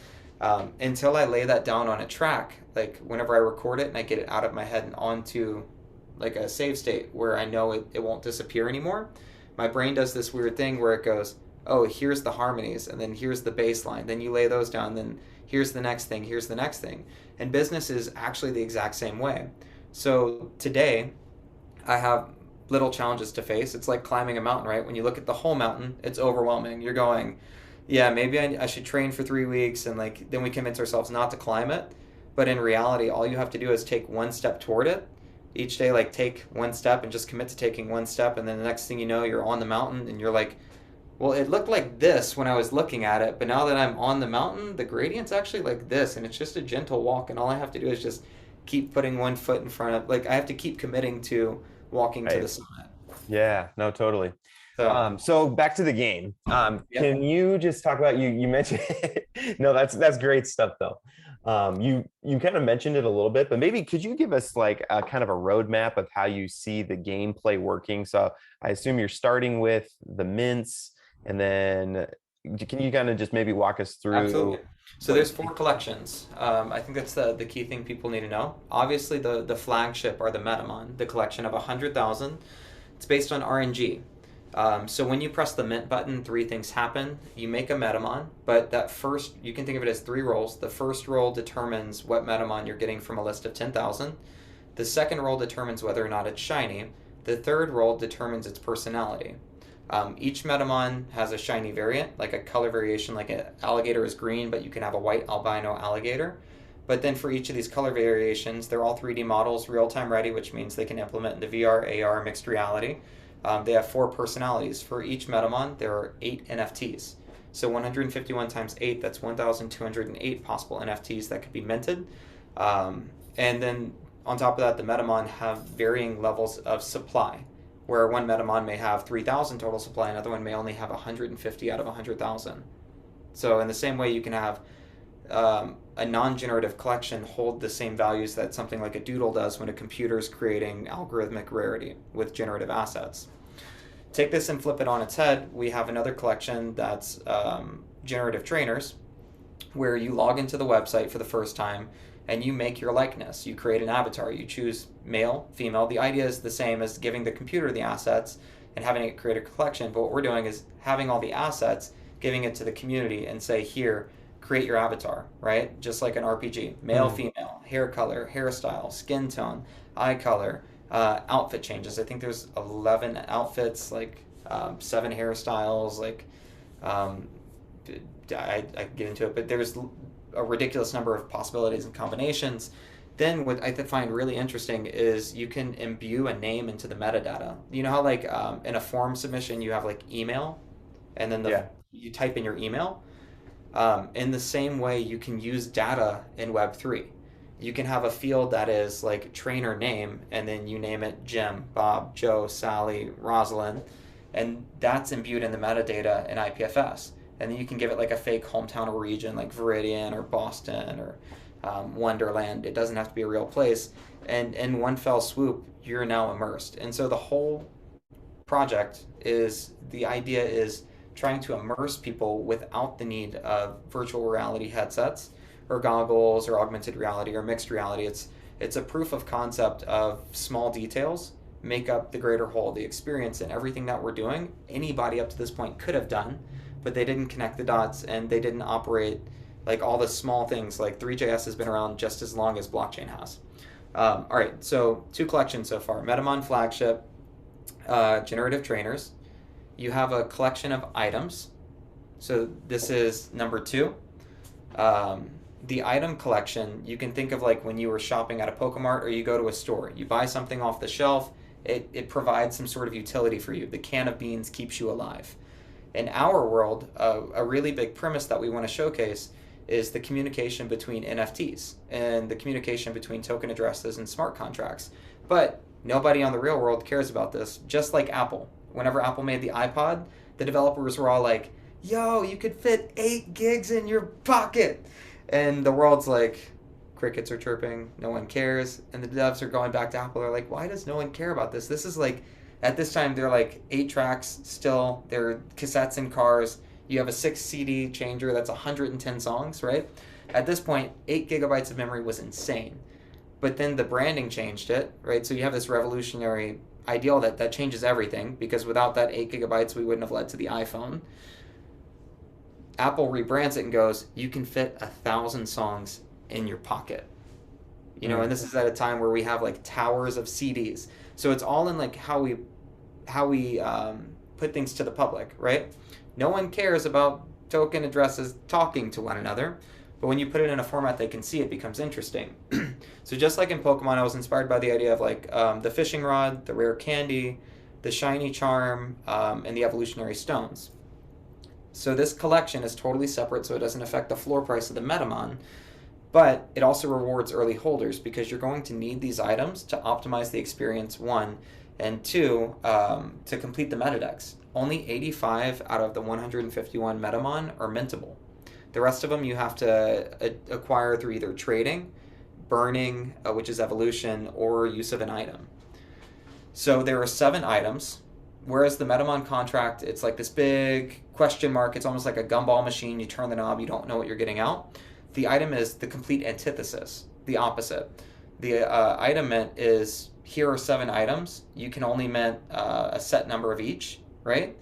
until I lay that down on a track, like whenever I record it and I get it out of my head and onto like a save state where I know it won't disappear anymore, my brain does this weird thing where it goes, oh, here's the harmonies, and then here's the bass line. Then you lay those down, then here's the next thing, here's the next thing. And business is actually the exact same way. So today, I have little challenges to face. It's like climbing a mountain, right? When you look at the whole mountain, it's overwhelming. You're going, yeah, maybe I should train for 3 weeks, and like then we convince ourselves not to climb it. But in reality, all you have to do is take one step toward it each day. Like take one step and just commit to taking one step, and then the next thing you know, you're on the mountain, and you're like, well, it looked like this when I was looking at it, but now that I'm on the mountain, the gradient's actually like this, and it's just a gentle walk, and all I have to do is just keep putting one foot in front of, like, I have to keep committing to walking to Right. the summit. Yeah, no, totally. So, So back to the game. yeah, Can you just talk about you mentioned no, that's great stuff though. You kind of mentioned it a little bit, but maybe could you give us like a kind of a roadmap of how you see the gameplay working? So I assume you're starting with the mints, and then can you kind of just maybe walk us through absolutely. So what there's you four think? collections. I think that's the key thing people need to know. Obviously, the flagship are the Metamon, the collection of 100,000. It's based on RNG. So when you press the mint button, three things happen. You make a Metamon, but that first, you can think of it as three rolls. The first roll determines what Metamon you're getting from a list of 10,000. The second roll determines whether or not it's shiny. The third roll determines its personality. Each Metamon has a shiny variant, like a color variation, like an alligator is green, but you can have a white albino alligator. But then for each of these color variations, they're all 3D models, real time ready, which means they can implement into VR, AR, mixed reality. They have four personalities. For each Metamon, there are 8 NFTs. So 151 times 8, that's 1,208 possible NFTs that could be minted. And then on top of that, the Metamon have varying levels of supply, where one Metamon may have 3,000 total supply, another one may only have 150 out of 100,000. So in the same way, you can have a non-generative collection hold the same values that something like a doodle does when a computer is creating algorithmic rarity with generative assets. Take this and flip it on its head. We have another collection that's generative trainers, where you log into the website for the first time and you make your likeness. You create an avatar. You choose male, female. The idea is the same as giving the computer the assets and having it create a collection. But what we're doing is having all the assets, giving it to the community, and say, here, create your avatar, right? Just like an RPG. Male, Hmm. female, hair color, hairstyle, skin tone, eye color, outfit changes. I think there's 11 outfits, like seven hairstyles, like um, I get into it, but there's a ridiculous number of possibilities and combinations. Then what I find really interesting is you can imbue a name into the metadata. You know how like in a form submission you have like email, and then Yeah. you type in your email. In the same way, you can use data in Web3. you can have a field that is like trainer name, and then you name it Jim, Bob, Joe, Sally, Rosalind, and that's imbued in the metadata in IPFS. And then you can give it like a fake hometown or region like Viridian or Boston or Wonderland. It doesn't have to be a real place. And in one fell swoop, you're now immersed. And so the whole project is, the idea is trying to immerse people without the need of virtual reality headsets or goggles or augmented reality or mixed reality. It's a proof of concept of small details make up the greater whole, the experience, and everything that we're doing. Anybody up to this point could have done, but they didn't connect the dots and they didn't operate like all the small things. Like 3JS has been around just as long as blockchain has. All right, so 2 collections so far. Metamon flagship, generative trainers. You have a collection of items. So this is number 2. The item collection, you can think of like when you were shopping at a Pokemart or you go to a store. You buy something off the shelf, it provides some sort of utility for you. The can of beans keeps you alive. In our world, a really big premise that we want to showcase is the communication between NFTs and the communication between token addresses and smart contracts. But nobody on the real world cares about this, just like Apple. Whenever Apple made the iPod, the developers were all like, yo, you could fit 8 gigs in your pocket. And the world's like, crickets are chirping, no one cares. And the devs are going back to Apple, they're like, why does no one care about this? This is like, at this time, they're like 8 tracks still, they're cassettes in cars. You have a 6 CD changer that's 110 songs, right? At this point, 8 gigabytes of memory was insane. But then the branding changed it, right? So you have this revolutionary ideal that changes everything, because without that 8 gigabytes, we wouldn't have led to the iPhone. Apple rebrands it and goes, you can fit 1,000 songs in your pocket. You know, and this is at a time where we have like towers of CDs. So it's all in like how we put things to the public, right? No one cares about token addresses talking to one another, but when you put it in a format they can see, it becomes interesting. So just like in Pokemon, I was inspired by the idea of like the fishing rod, the rare candy, the shiny charm, and the evolutionary stones. So this collection is totally separate, so it doesn't affect the floor price of the Metamon, but it also rewards early holders because you're going to need these items to optimize the experience, 1, and 2, to complete the metadex. Only 85 out of the 151 Metamon are mintable. The rest of them you have to acquire through either trading, burning, which is evolution, or use of an item. So there are 7 items, whereas the Metamon contract, it's like this big question mark. It's almost like a gumball machine. You turn the knob, you don't know what you're getting out. The item is the complete antithesis, the opposite. The item mint is, here are 7 items. You can only mint a set number of each, right?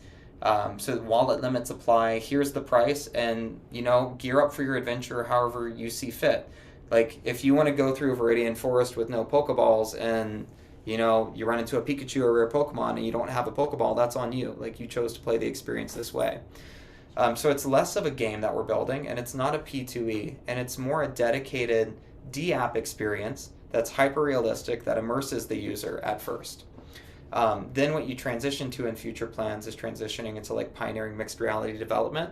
So wallet limits apply. Here's the price, and you know, gear up for your adventure however you see fit. Like if you want to go through a Viridian Forest with no Pokeballs and you know, you run into a Pikachu or a rare Pokemon and you don't have a Pokeball, that's on you. Like you chose to play the experience this way. So it's less of a game that we're building, and it's not a P2E, and it's more a dedicated D-app experience that's hyper-realistic, that immerses the user at first. Then what you transition to in future plans is transitioning into like pioneering mixed reality development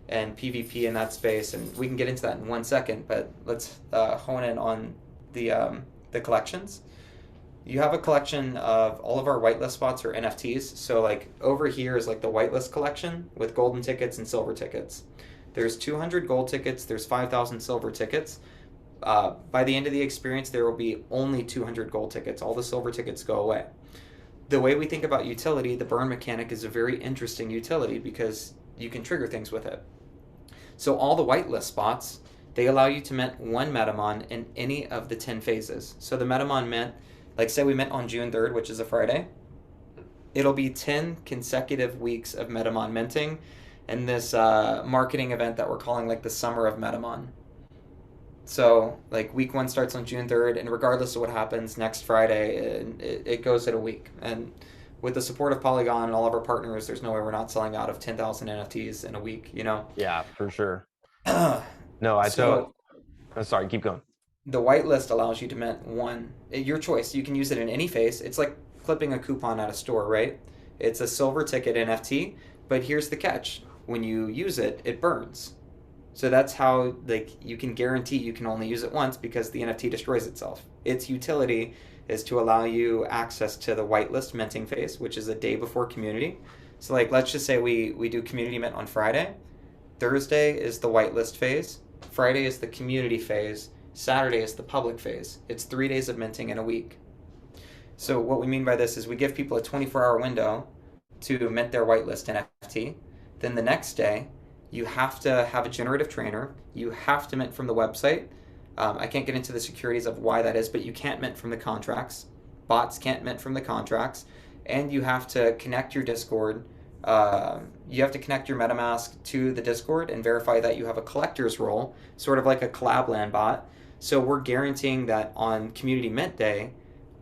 and PvP in that space, and we can get into that in 1 second, but let's hone in on the collections. You have a collection of all of our whitelist spots or NFTs. So like over here is like the whitelist collection with golden tickets and silver tickets. There's 200 gold tickets, there's 5,000 silver tickets. By the end of the experience, there will be only 200 gold tickets. All the silver tickets go away. The way we think about utility, the burn mechanic is a very interesting utility because you can trigger things with it. So all the whitelist spots, they allow you to mint 1 Metamon in any of the 10 phases. So the Metamon mint, like say we mint on June 3rd, which is a Friday, it'll be 10 consecutive weeks of Metamon minting and this marketing event that we're calling like the Summer of Metamon. So like week 1 starts on June 3rd, and regardless of what happens next Friday, it goes at a week. And with the support of Polygon and all of our partners, there's no way we're not selling out of 10,000 NFTs in a week, you know? Yeah, for sure. Sorry, keep going. The whitelist allows you to mint 1. Your choice. You can use it in any face. It's like clipping a coupon at a store, right? It's a silver ticket NFT, but here's the catch. When you use it, it burns. So that's how like you can guarantee you can only use it once because the NFT destroys itself. Its utility is to allow you access to the whitelist minting phase, which is a day before community. So like let's just say we do community mint on Friday. Thursday is the whitelist phase. Friday is the community phase. Saturday is the public phase. It's 3 days of minting in a week. So what we mean by this is we give people a 24-hour window to mint their whitelist NFT. Then the next day, you have to have a generative trainer. You have to mint from the website. I can't get into the securities of why that is, but you can't mint from the contracts. Bots can't mint from the contracts. And you have to connect your Discord. You have to connect your MetaMask to the Discord and verify that you have a collector's role, sort of like a collab bot. So we're guaranteeing that on Community Mint Day,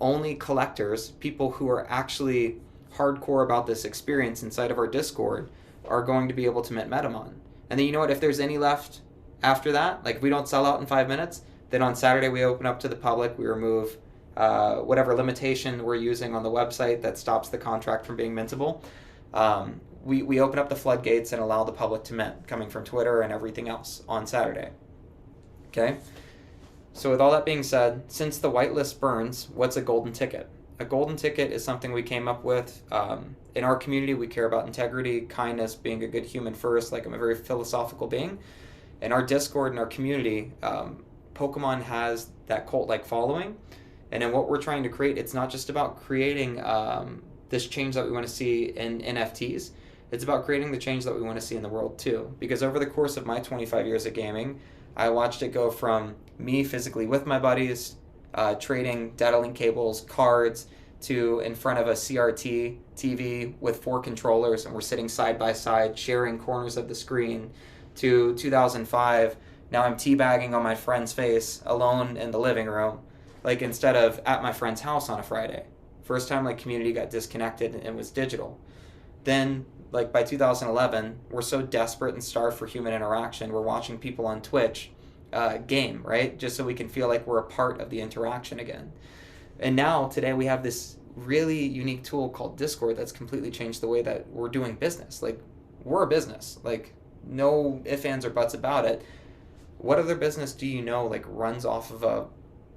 only collectors, people who are actually hardcore about this experience inside of our Discord, are going to be able to mint Metamon. And then you know what, if there's any left after that, like if we don't sell out in 5 minutes, then on Saturday we open up to the public, we remove whatever limitation we're using on the website that stops the contract from being mintable. We open up the floodgates and allow the public to mint, coming from Twitter and everything else on Saturday. Okay? So with all that being said, since the whitelist burns, what's a golden ticket? A golden ticket is something we came up with. In our community, we care about integrity, kindness, being a good human first. Like I'm a very philosophical being. In our Discord and our community, Pokemon has that cult-like following. And in what we're trying to create, it's not just about creating this change that we want to see in NFTs. It's about creating the change that we want to see in the world too. Because over the course of my 25 years of gaming, I watched it go from me physically with my buddies, trading data link cables, cards, to in front of a CRT TV with 4 controllers and we're sitting side by side sharing corners of the screen, to 2005, now I'm teabagging on my friend's face alone in the living room, like instead of at my friend's house on a Friday. First time like community got disconnected and was digital. Then like by 2011, we're so desperate and starved for human interaction, we're watching people on Twitch game, right? Just so we can feel like we're a part of the interaction again. And now today we have this really unique tool called Discord that's completely changed the way that we're doing business. Like we're a business, like no ifs, ands, or buts about it. What other business do you know like runs off of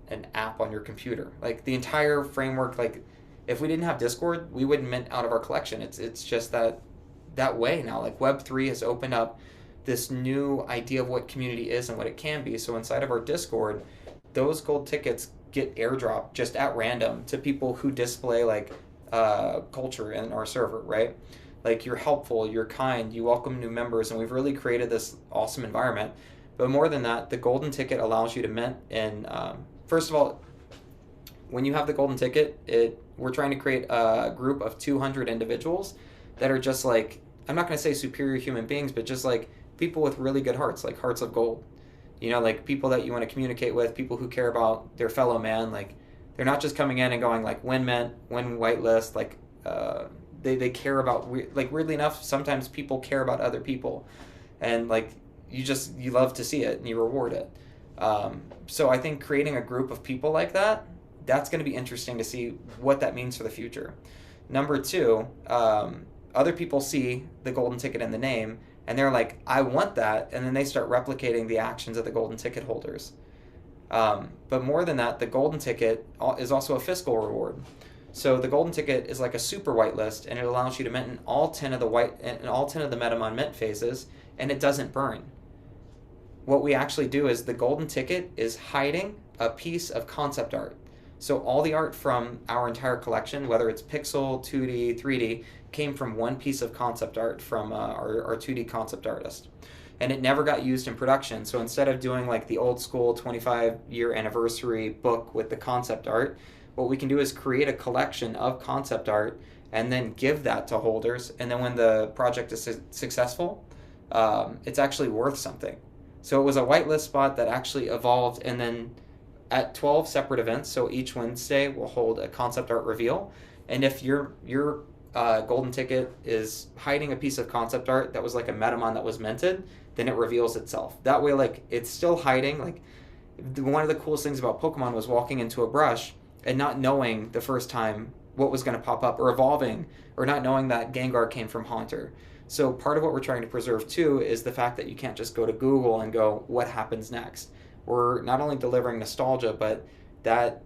an app on your computer? Like the entire framework, like if we didn't have Discord, we wouldn't mint out of our collection. It's just that way now. Like Web3 has opened up this new idea of what community is and what it can be. So inside of our Discord, those gold tickets get airdropped just at random to people who display like culture in our server, right? Like you're helpful, you're kind, you welcome new members, and we've really created this awesome environment. But more than that, the golden ticket allows you to mint in, first of all, when you have the golden ticket, we're trying to create a group of 200 individuals that are just like, I'm not going to say superior human beings, but just like people with really good hearts, like hearts of gold. You know, like people that you want to communicate with, people who care about their fellow man. Like they're not just coming in and going like when mint, when whitelist, like they care about, like weirdly enough, sometimes people care about other people. And like you love to see it and you reward it. So I think creating a group of people like that, that's going to be interesting to see what that means for the future. Number 2, other people see the golden ticket in the name and they're like, I want that, and then they start replicating the actions of the golden ticket holders. But more than that, the golden ticket is also a fiscal reward. So the golden ticket is like a super whitelist, and it allows you to mint in all 10 of the Metamon mint phases, and it doesn't burn. What we actually do is the golden ticket is hiding a piece of concept art. So all the art from our entire collection, whether it's pixel, 2D, 3D, came from one piece of concept art from our 2D concept artist. And it never got used in production. So instead of doing like the old school 25-year anniversary book with the concept art, what we can do is create a collection of concept art and then give that to holders. And then when the project is successful, it's actually worth something. So it was a whitelist spot that actually evolved, and then at 12 separate events, so each Wednesday we'll hold a concept art reveal. And if your golden ticket is hiding a piece of concept art that was like a Metamon that was minted, then it reveals itself. That way, like, it's still hiding. Like, one of the coolest things about Pokemon was walking into a brush and not knowing the first time what was going to pop up, or evolving, or not knowing that Gengar came from Haunter. So part of what we're trying to preserve too is the fact that you can't just go to Google and go, what happens next? We're not only delivering nostalgia, but that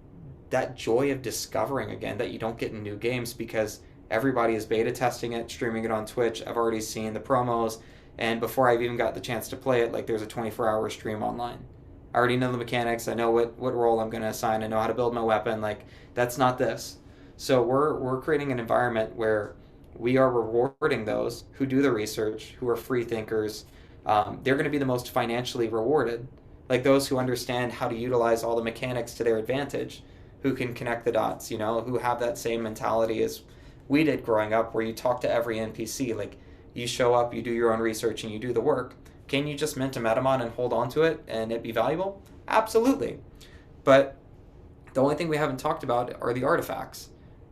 that joy of discovering again that you don't get in new games because everybody is beta testing it, streaming it on Twitch. I've already seen the promos, and before I've even got the chance to play it, like there's a 24-hour stream online. I already know the mechanics. I know what role I'm going to assign. I know how to build my weapon. Like that's not this. So we're creating an environment where we are rewarding those who do the research, who are free thinkers. They're going to be the most financially rewarded, like those who understand how to utilize all the mechanics to their advantage, who can connect the dots, who have that same mentality as we did growing up, where you talk to every NPC. Like you show up, you do your own research, and you do the work. Can you just mint a Metamon and hold on to it and it be valuable? Absolutely. But the only thing we haven't talked about are the artifacts.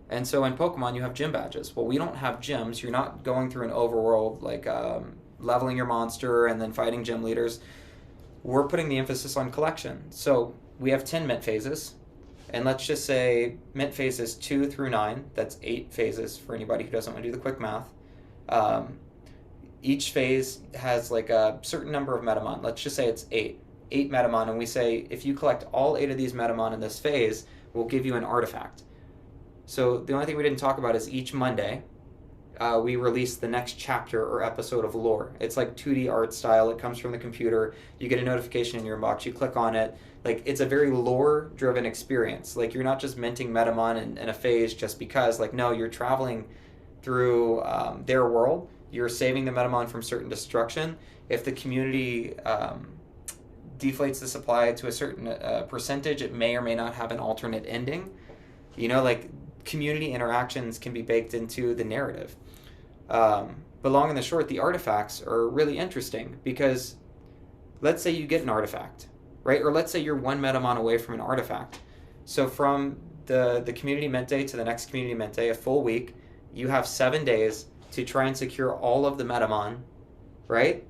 And so in Pokemon, you have gym badges. Well, we don't have gyms. You're not going through an overworld like leveling your monster and then fighting gym leaders. We're putting the emphasis on collection. So we have 10 mint phases. And let's just say mint phases 2 through 9. That's 8 phases for anybody who doesn't want to do the quick math. Um, each phase has like a certain number of Metamon. Let's just say it's 8. 8 Metamon. And we say if you collect all 8 of these Metamon in this phase, we'll give you an artifact. So the only thing we didn't talk about is each Monday, we release the next chapter or episode of lore. It's like 2D art style. It comes from the computer. You get a notification in your inbox. You click on it. Like it's a very lore-driven experience. Like you're not just minting Metamon in a phase just because. Like no, you're traveling through their world. You're saving the Metamon from certain destruction. If the community deflates the supply to a certain percentage, it may or may not have an alternate ending. Like community interactions can be baked into the narrative. But long and the short, the artifacts are really interesting because let's say you get an artifact, right? Or let's say you're 1 Metamon away from an artifact. So from the community mint day to the next community mint day, a full week, you have 7 days to try and secure all of the Metamon, right?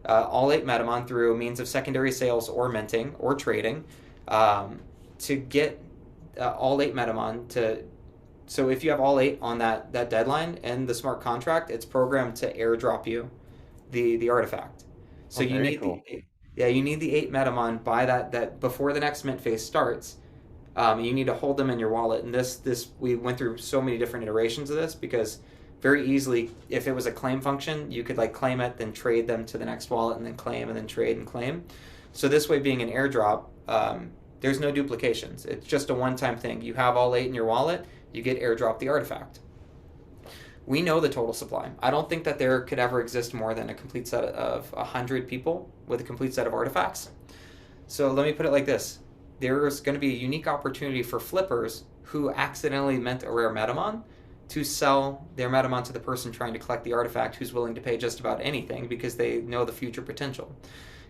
All 8 Metamon through means of secondary sales or minting or trading to get all 8 Metamon to. So if you have all 8 on that deadline and the smart contract, it's programmed to airdrop you the artifact. So you need cool. You need the 8 Metamon by that before the next mint phase starts. You need to hold them in your wallet, and this we went through so many different iterations of this because very easily, if it was a claim function, you could like claim it, then trade them to the next wallet, and then claim, and then trade and claim. So this way, being an airdrop, there's no duplications. It's just a one-time thing. You have all 8 in your wallet. You get airdrop the artifact. We know the total supply. I don't think that there could ever exist more than a complete set of 100 people with a complete set of artifacts. So let me put it like this. There's going to be a unique opportunity for flippers who accidentally mint a rare Metamon to sell their Metamon to the person trying to collect the artifact who's willing to pay just about anything because they know the future potential.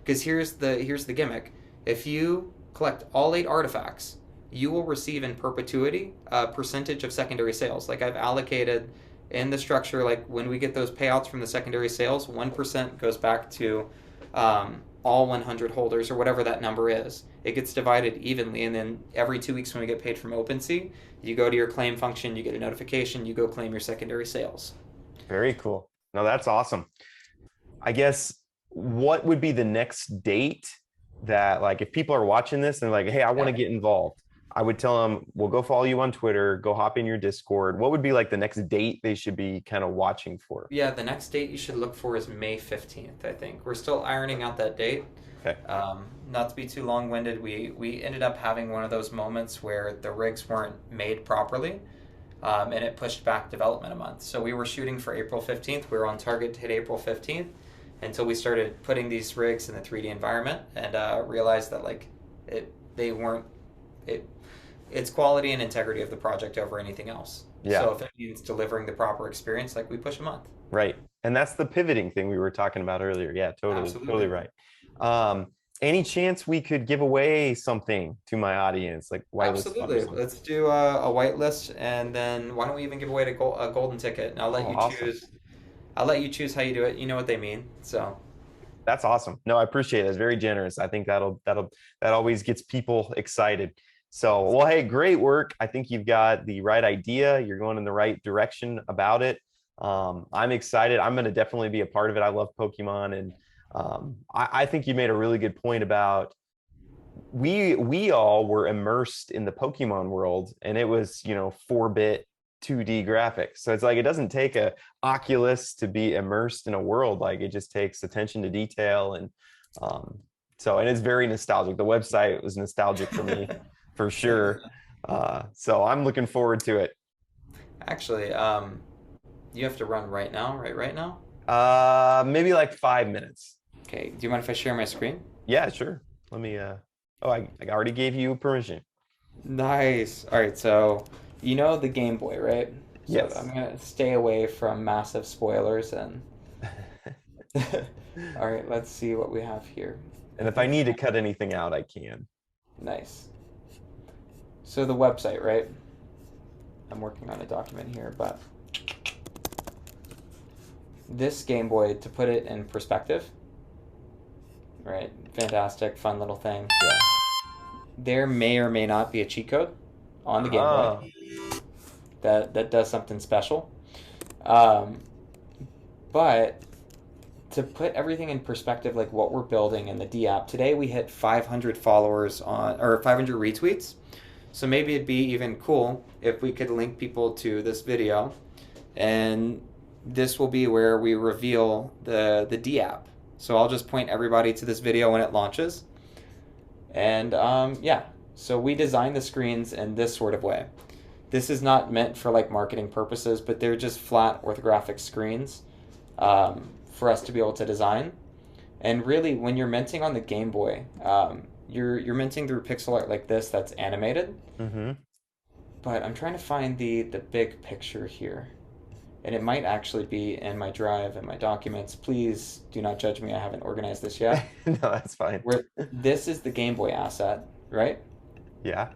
Because here's the gimmick. If you collect all 8 artifacts, you will receive in perpetuity a percentage of secondary sales. Like I've allocated in the structure, like when we get those payouts from the secondary sales, 1% goes back to all 100 holders or whatever that number is. It gets divided evenly, and then every 2 weeks when we get paid from OpenSea, you go to your claim function, you get a notification, you go claim your secondary sales. Very cool. No, that's awesome. I guess what would be the next date that, like, if people are watching this and like, hey, I want to get involved, I would tell them, well, go follow you on Twitter, go hop in your Discord. What would be like the next date they should be kind of watching for? Yeah, the next date you should look for is May 15th, I think. We're still ironing out that date. Okay. Not to be too long-winded, we ended up having one of those moments where the rigs weren't made properly, and it pushed back development a month. So we were shooting for April 15th. We were on target to hit April 15th until we started putting these rigs in the 3D environment and realized that like it's quality and integrity of the project over anything else. Yeah. So if it means delivering the proper experience, like we push a month. Right. And that's the pivoting thing we were talking about earlier. Yeah, totally. Absolutely. Totally right. Any chance we could give away something to my audience, like whitelist? Absolutely. Let's do a whitelist, and then why don't we even give away a golden ticket? And I'll let you awesome. choose. I'll let you choose how you do it. You know what they mean. So that's awesome. No, I appreciate it. It's very generous. I think that always gets people excited. So, well, hey, great work. I think you've got the right idea. You're going in the right direction about it. I'm excited. I'm going to definitely be a part of it. I love Pokemon, and I think you made a really good point about we all were immersed in the Pokemon world, and it was 4-bit 2D graphics. So it's like it doesn't take a Oculus to be immersed in a world. Like it just takes attention to detail, and um, and it's very nostalgic. The website was nostalgic for me for sure. So I'm looking forward to it. Actually, you have to run right now, right now? Maybe like 5 minutes. Okay, do you mind if I share my screen? Yeah, sure. Let me. Oh, I already gave you permission. Nice. All right, so you know the Game Boy, right? So I'm Yes. gonna stay away from massive spoilers and all right, let's see what we have here. And if I need to cut anything out, I can. Nice. So the website, right? I'm working on a document here, but this Game Boy, to put it in perspective, right? Fantastic, fun little thing. Yeah. There may or may not be a cheat code on the Game Oh, Boy that does something special. Um, but to put everything in perspective, like what we're building in the D app, today we hit 500 followers on, or 500 retweets. So maybe it'd be even cool if we could link people to this video, and this will be where we reveal the D app. So I'll just point everybody to this video when it launches. And yeah, so we design the screens in this sort of way. This is not meant for like marketing purposes, but they're just flat orthographic screens for us to be able to design. And really, when you're minting on the Game Boy, you're minting through pixel art like this that's animated. mm-hmm. But I'm trying to find the big picture here. And it might actually be in my drive and my documents. Please do not judge me. I haven't organized this yet. No, that's fine. Where this is the Game Boy asset, right? Yeah.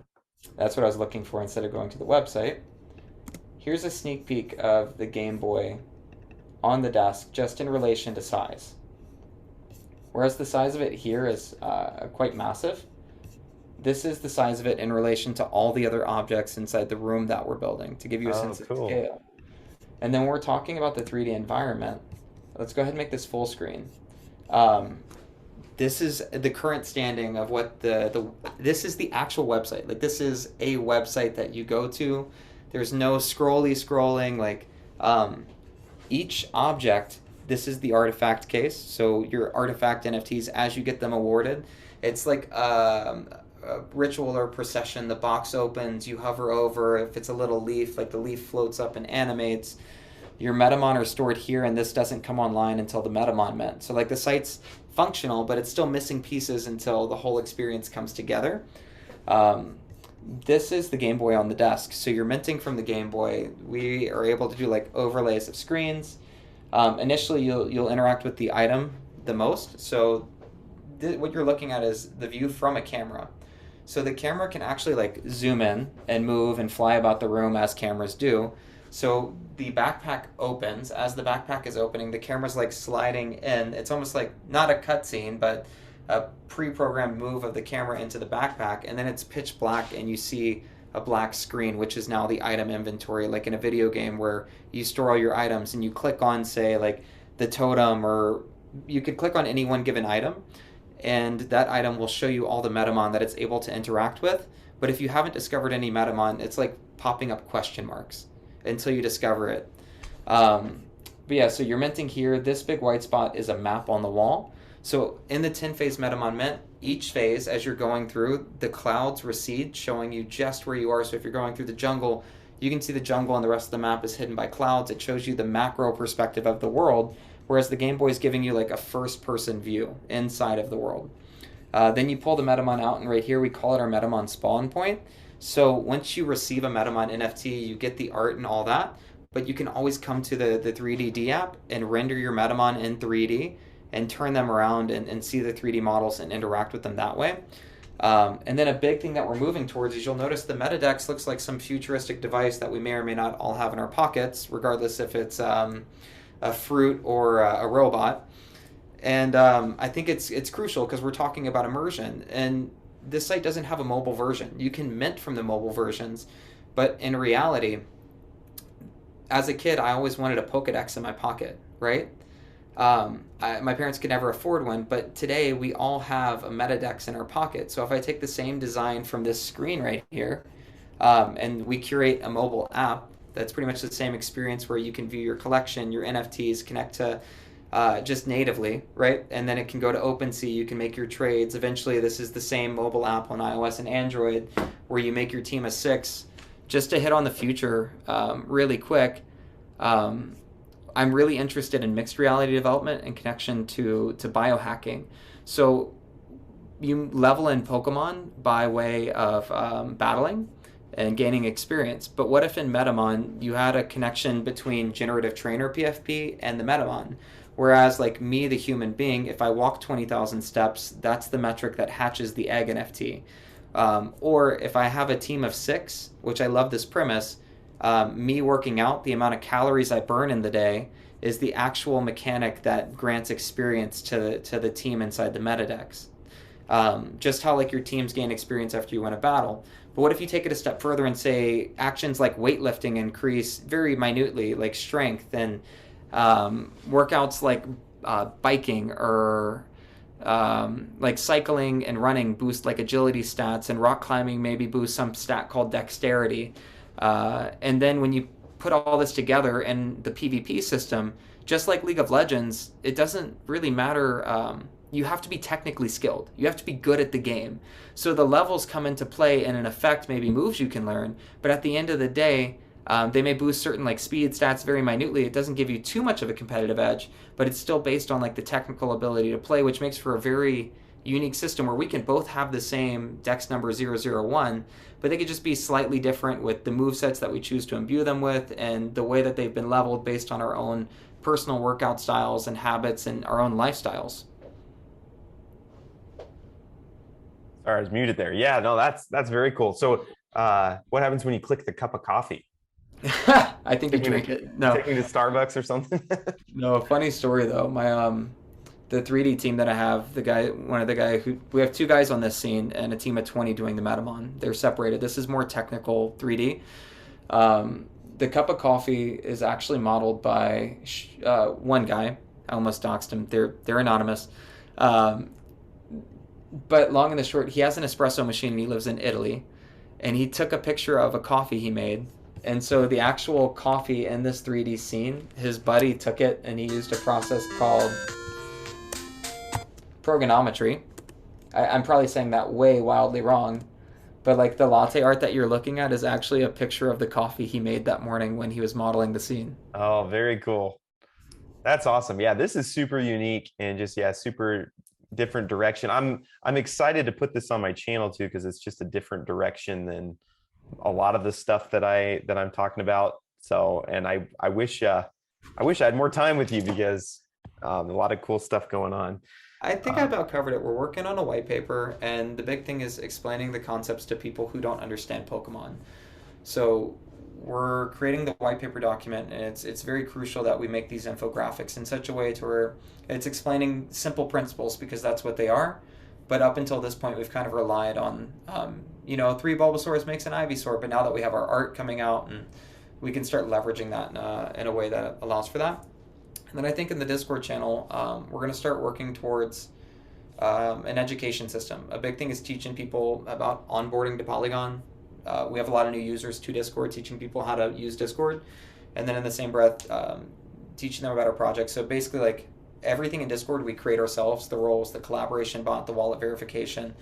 That's what I was looking for instead of going to the website. Here's a sneak peek of the Game Boy on the desk just in relation to size. Whereas the size of it here is quite massive, this is the size of it in relation to all the other objects inside the room that we're building to give you a Oh, sense of cool. scale. And then when we're talking about the 3D environment, let's go ahead and make this full screen. This is the current standing of what this is the actual website. Like this is a website that you go to. There's no scrolling like each object. This is the artifact case. So your artifact NFTs, as you get them awarded, it's like a ritual or procession. The box opens, you hover over. If it's a little leaf, like the leaf floats up and animates. Your Metamon are stored here, and this doesn't come online until the Metamon mint. So like the site's functional, but it's still missing pieces until the whole experience comes together. This is the Game Boy on the desk. So you're minting from the Game Boy. We are able to do like overlays of screens. Initially, you'll interact with the item the most. So what you're looking at is the view from a camera. So the camera can actually like zoom in and move and fly about the room as cameras do. So the backpack opens. As the backpack is opening, the camera's like sliding in. It's almost like not a cutscene, but a pre-programmed move of the camera into the backpack, and then it's pitch black and you see a black screen, which is now the item inventory, like in a video game where you store all your items and you click on, say, like the totem, or you could click on any one given item, and that item will show you all the Metamon that it's able to interact with. But if you haven't discovered any Metamon, it's like popping up question marks until you discover it. But yeah, so you're minting here. This big white spot is a map on the wall. So in the 10-phase Metamon mint, each phase, as you're going through, the clouds recede, showing you just where you are. So if you're going through the jungle, you can see the jungle and the rest of the map is hidden by clouds. It shows you the macro perspective of the world, whereas the Game Boy is giving you like a first-person view inside of the world. Then you pull the Metamon out, and right here we call it our Metamon spawn point. So once you receive a Metamon NFT, you get the art and all that, but you can always come to the 3D app and render your Metamon in 3D and turn them around and see the 3D models and interact with them that way. And then a big thing that we're moving towards is you'll notice the Metadex looks like some futuristic device that we may or may not all have in our pockets, regardless if it's a fruit or a robot. And I think it's crucial because we're talking about immersion, and this site doesn't have a mobile version. You can mint from the mobile versions, but in reality, as a kid, I always wanted a Pokedex in my pocket, right? My parents could never afford one, but today we all have a Metadex in our pocket. So if I take the same design from this screen right here, and we curate a mobile app, that's pretty much the same experience where you can view your collection, your NFTs, connect to just natively, right? And then it can go to OpenSea, you can make your trades. Eventually, this is the same mobile app on iOS and Android where you make your team of 6. Just to hit on the future really quick, I'm really interested in mixed reality development and connection to biohacking. So you level in Pokemon by way of battling and gaining experience. But what if in Metamon you had a connection between generative trainer PFP and the Metamon? Whereas like me, the human being, if I walk 20,000 steps, that's the metric that hatches the egg NFT. Or if I have a team of 6, which I love this premise, me working out, the amount of calories I burn in the day is the actual mechanic that grants experience to the team inside the Metadex. Just how like your teams gain experience after you win a battle. But what if you take it a step further and say actions like weightlifting increase very minutely, like strength, and workouts like biking or like cycling and running boost like agility stats, and rock climbing maybe boost some stat called dexterity. And then when you put all this together in the PvP system, just like League of Legends, it doesn't really matter. You have to be technically skilled. You have to be good at the game. So the levels come into play and in effect maybe moves you can learn, but at the end of the day, they may boost certain like speed stats very minutely. It doesn't give you too much of a competitive edge, but it's still based on like the technical ability to play, which makes for a very unique system where we can both have the same dex number 001, but they could just be slightly different with the move sets that we choose to imbue them with and the way that they've been leveled based on our own personal workout styles and habits and our own lifestyles. Sorry, I was muted there. Yeah, no, that's very cool. So, what happens when you click the cup of coffee? I think you drink it. No, Taking to Starbucks or something. no. Funny story though. My the 3D team that I have, we have 2 guys on this scene and a team of 20 doing the Metamon. They're separated. This is more technical 3D. The cup of coffee is actually modeled by one guy. I almost doxed him. They're anonymous. But long and the short, he has an espresso machine and he lives in Italy. And he took a picture of a coffee he made. And so the actual coffee in this 3D scene, his buddy took it and he used a process called programometry. I'm probably saying that way wildly wrong. But like the latte art that you're looking at is actually a picture of the coffee he made that morning when he was modeling the scene. Oh, very cool. That's awesome. Yeah, this is super unique and just super different direction. I'm excited to put this on my channel too because it's just a different direction than a lot of the stuff that I'm talking about. So, and I wish I had more time with you because a lot of cool stuff going on. I think I about covered it. We're working on a white paper, and the big thing is explaining the concepts to people who don't understand Pokemon. So we're creating the white paper document, and it's very crucial that we make these infographics in such a way to where it's explaining simple principles because that's what they are. But up until this point, we've kind of relied on, 3 Bulbasaurs makes an Ivysaur, but now that we have our art coming out, and we can start leveraging that in a way that allows for that. And then I think in the Discord channel, we're going to start working towards an education system. A big thing is teaching people about onboarding to Polygon. We have a lot of new users to Discord, teaching people how to use Discord. And then in the same breath, teaching them about our project. So basically, like, everything in Discord we create ourselves, the roles, the collaboration bot, the wallet verification.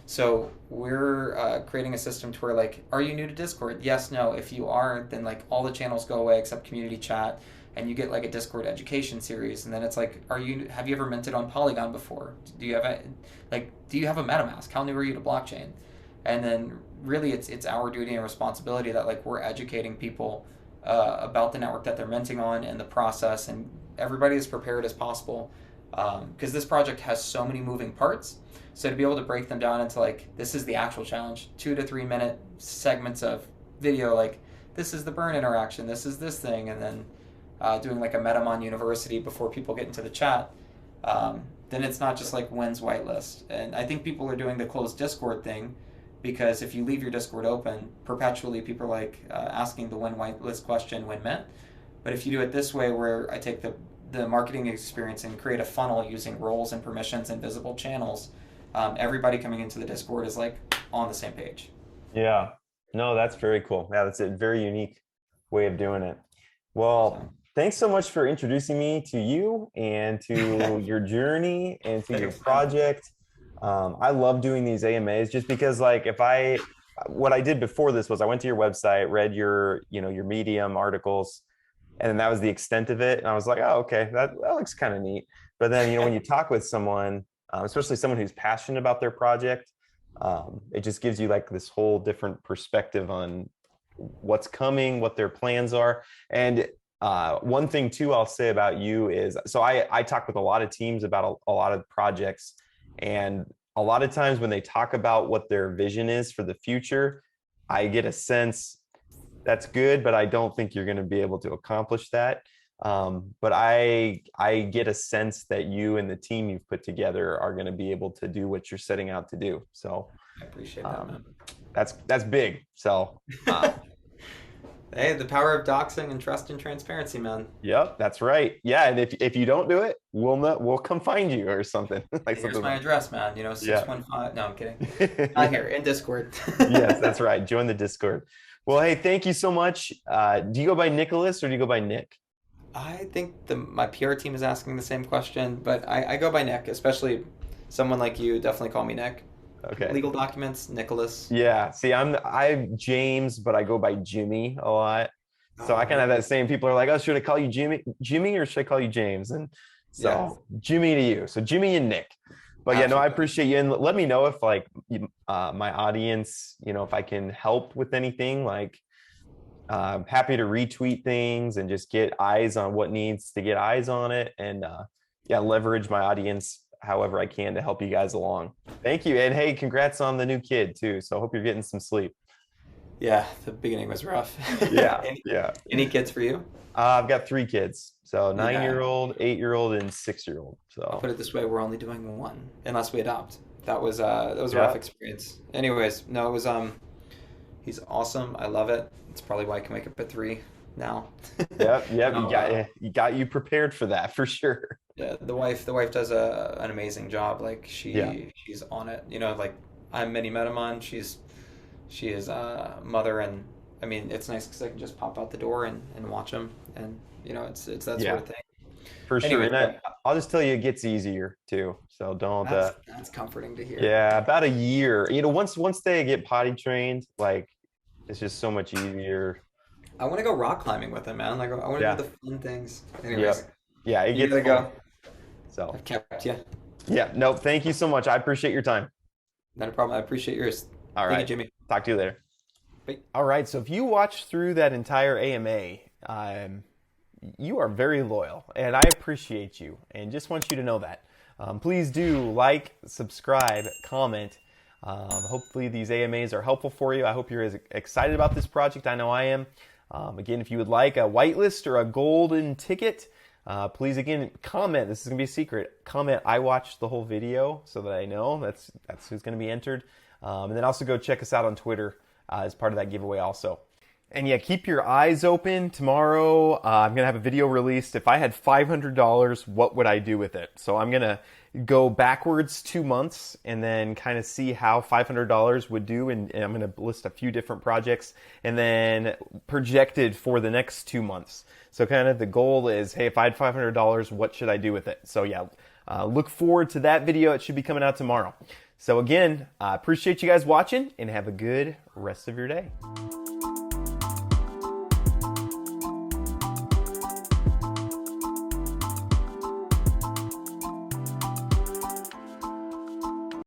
So we're creating a system to where, like, are you new to Discord? Yes, no. If you are, then like all the channels go away except community chat, and you get like a Discord education series. And then it's like, have you ever minted on Polygon before? Do you have a MetaMask? How new are you to blockchain? And then really it's our duty and responsibility that like we're educating people about the network that they're minting on and the process, and everybody as prepared as possible because this project has so many moving parts. So to be able to break them down into like, this is the actual challenge, 2 to 3 minute segments of video, like this is the burn interaction, this is this thing, and then doing like a Metamon University before people get into the chat, then it's not just like when's whitelist. And I think people are doing the closed Discord thing because if you leave your Discord open, perpetually people are like asking the when whitelist question when met. But if you do it this way, where I take the marketing experience and create a funnel using roles and permissions and visible channels, everybody coming into the Discord is like on the same page. Yeah. No, that's very cool. Yeah, that's a very unique way of doing it. Well, thanks so much for introducing me to you and to your journey and to your project. I love doing these AMAs just because like what I did before this was I went to your website, read your Medium articles, and then that was the extent of it. And I was like, oh, okay, that looks kind of neat. But then, when you talk with someone, especially someone who's passionate about their project, it just gives you like this whole different perspective on what's coming, what their plans are. And one thing too, I'll say about you is, so I talk with a lot of teams about a lot of projects, and a lot of times when they talk about what their vision is for the future, I get a sense that's good, but I don't think you're going to be able to accomplish that. But I get a sense that you and the team you've put together are going to be able to do what you're setting out to do. So I appreciate that, man. That's big. So hey, the power of doxing and trust and transparency, man. Yep, that's right. Yeah, and if you don't do it, we'll come find you or something. Like Here's something my like address, man. 615. No, I'm kidding. Not here, in Discord. Yes, that's right. Join the Discord. Well, hey, thank you so much. Do you go by Nicholas or do you go by Nick? I think my PR team is asking the same question, but I go by Nick, especially someone like you. Definitely call me Nick. Okay. Legal documents, Nicholas. Yeah. See, I'm James, but I go by Jimmy a lot. So I kind of have that same. People are like, "Oh, should I call you Jimmy, or should I call you James?" And so Jimmy to you. So Jimmy and Nick. But yeah, no, I appreciate you, and let me know if like my audience, if I can help with anything. Like, I'm happy to retweet things and just get eyes on what needs to get eyes on it, and leverage my audience however I can to help you guys along. Thank you. And hey, congrats on the new kid too. So I hope you're getting some sleep. Yeah, the beginning was rough. Yeah. Any kids for you? I've got 3 kids. So 9-year-old, 8-year-old, and 6-year-old. So I'll put it this way, we're only doing 1 unless we adopt. That was a rough experience. Anyways, no, it was he's awesome. I love it. It's probably why I can wake up at 3 now. Yep. You got you prepared for that for sure. Yeah, the wife does an amazing job. Like she's on it. Like I'm Minimetamon. She is mother, and I mean it's nice because I can just pop out the door and watch them, and it's that sort of thing. For sure. And I'll just tell you, it gets easier too. So don't. That's comforting to hear. Yeah, about a year. Once they get potty trained, like it's just so much easier. I want to go rock climbing with them, man. Like I want to do the fun things. Anyways, yeah, it gets. You gotta go. So I've kept you. Yeah, no, thank you so much. I appreciate your time. Not a problem. I appreciate yours. All right, Thank you, Jimmy. Talk to you later. Bye. All right, so if you watched through that entire AMA, you are very loyal, and I appreciate you, and just want you to know that. Please do like, subscribe, comment. Hopefully these AMAs are helpful for you. I hope you're as excited about this project. I know I am. Again, if you would like a whitelist or a golden ticket, please again comment. This is gonna be a secret. Comment I watched the whole video so that I know that's who's gonna be entered. And then also go check us out on Twitter as part of that giveaway also. And yeah, keep your eyes open. Tomorrow I'm gonna have a video released. If I had $500, what would I do with it? So I'm gonna go backwards 2 months and then kind of see how $500 would do, and I'm going to list a few different projects and then projected for the next 2 months. So kind of the goal is, hey, if I had $500, what should I do with it? So yeah, look forward to that video. It should be coming out tomorrow. So again, I appreciate you guys watching, and have a good rest of your day.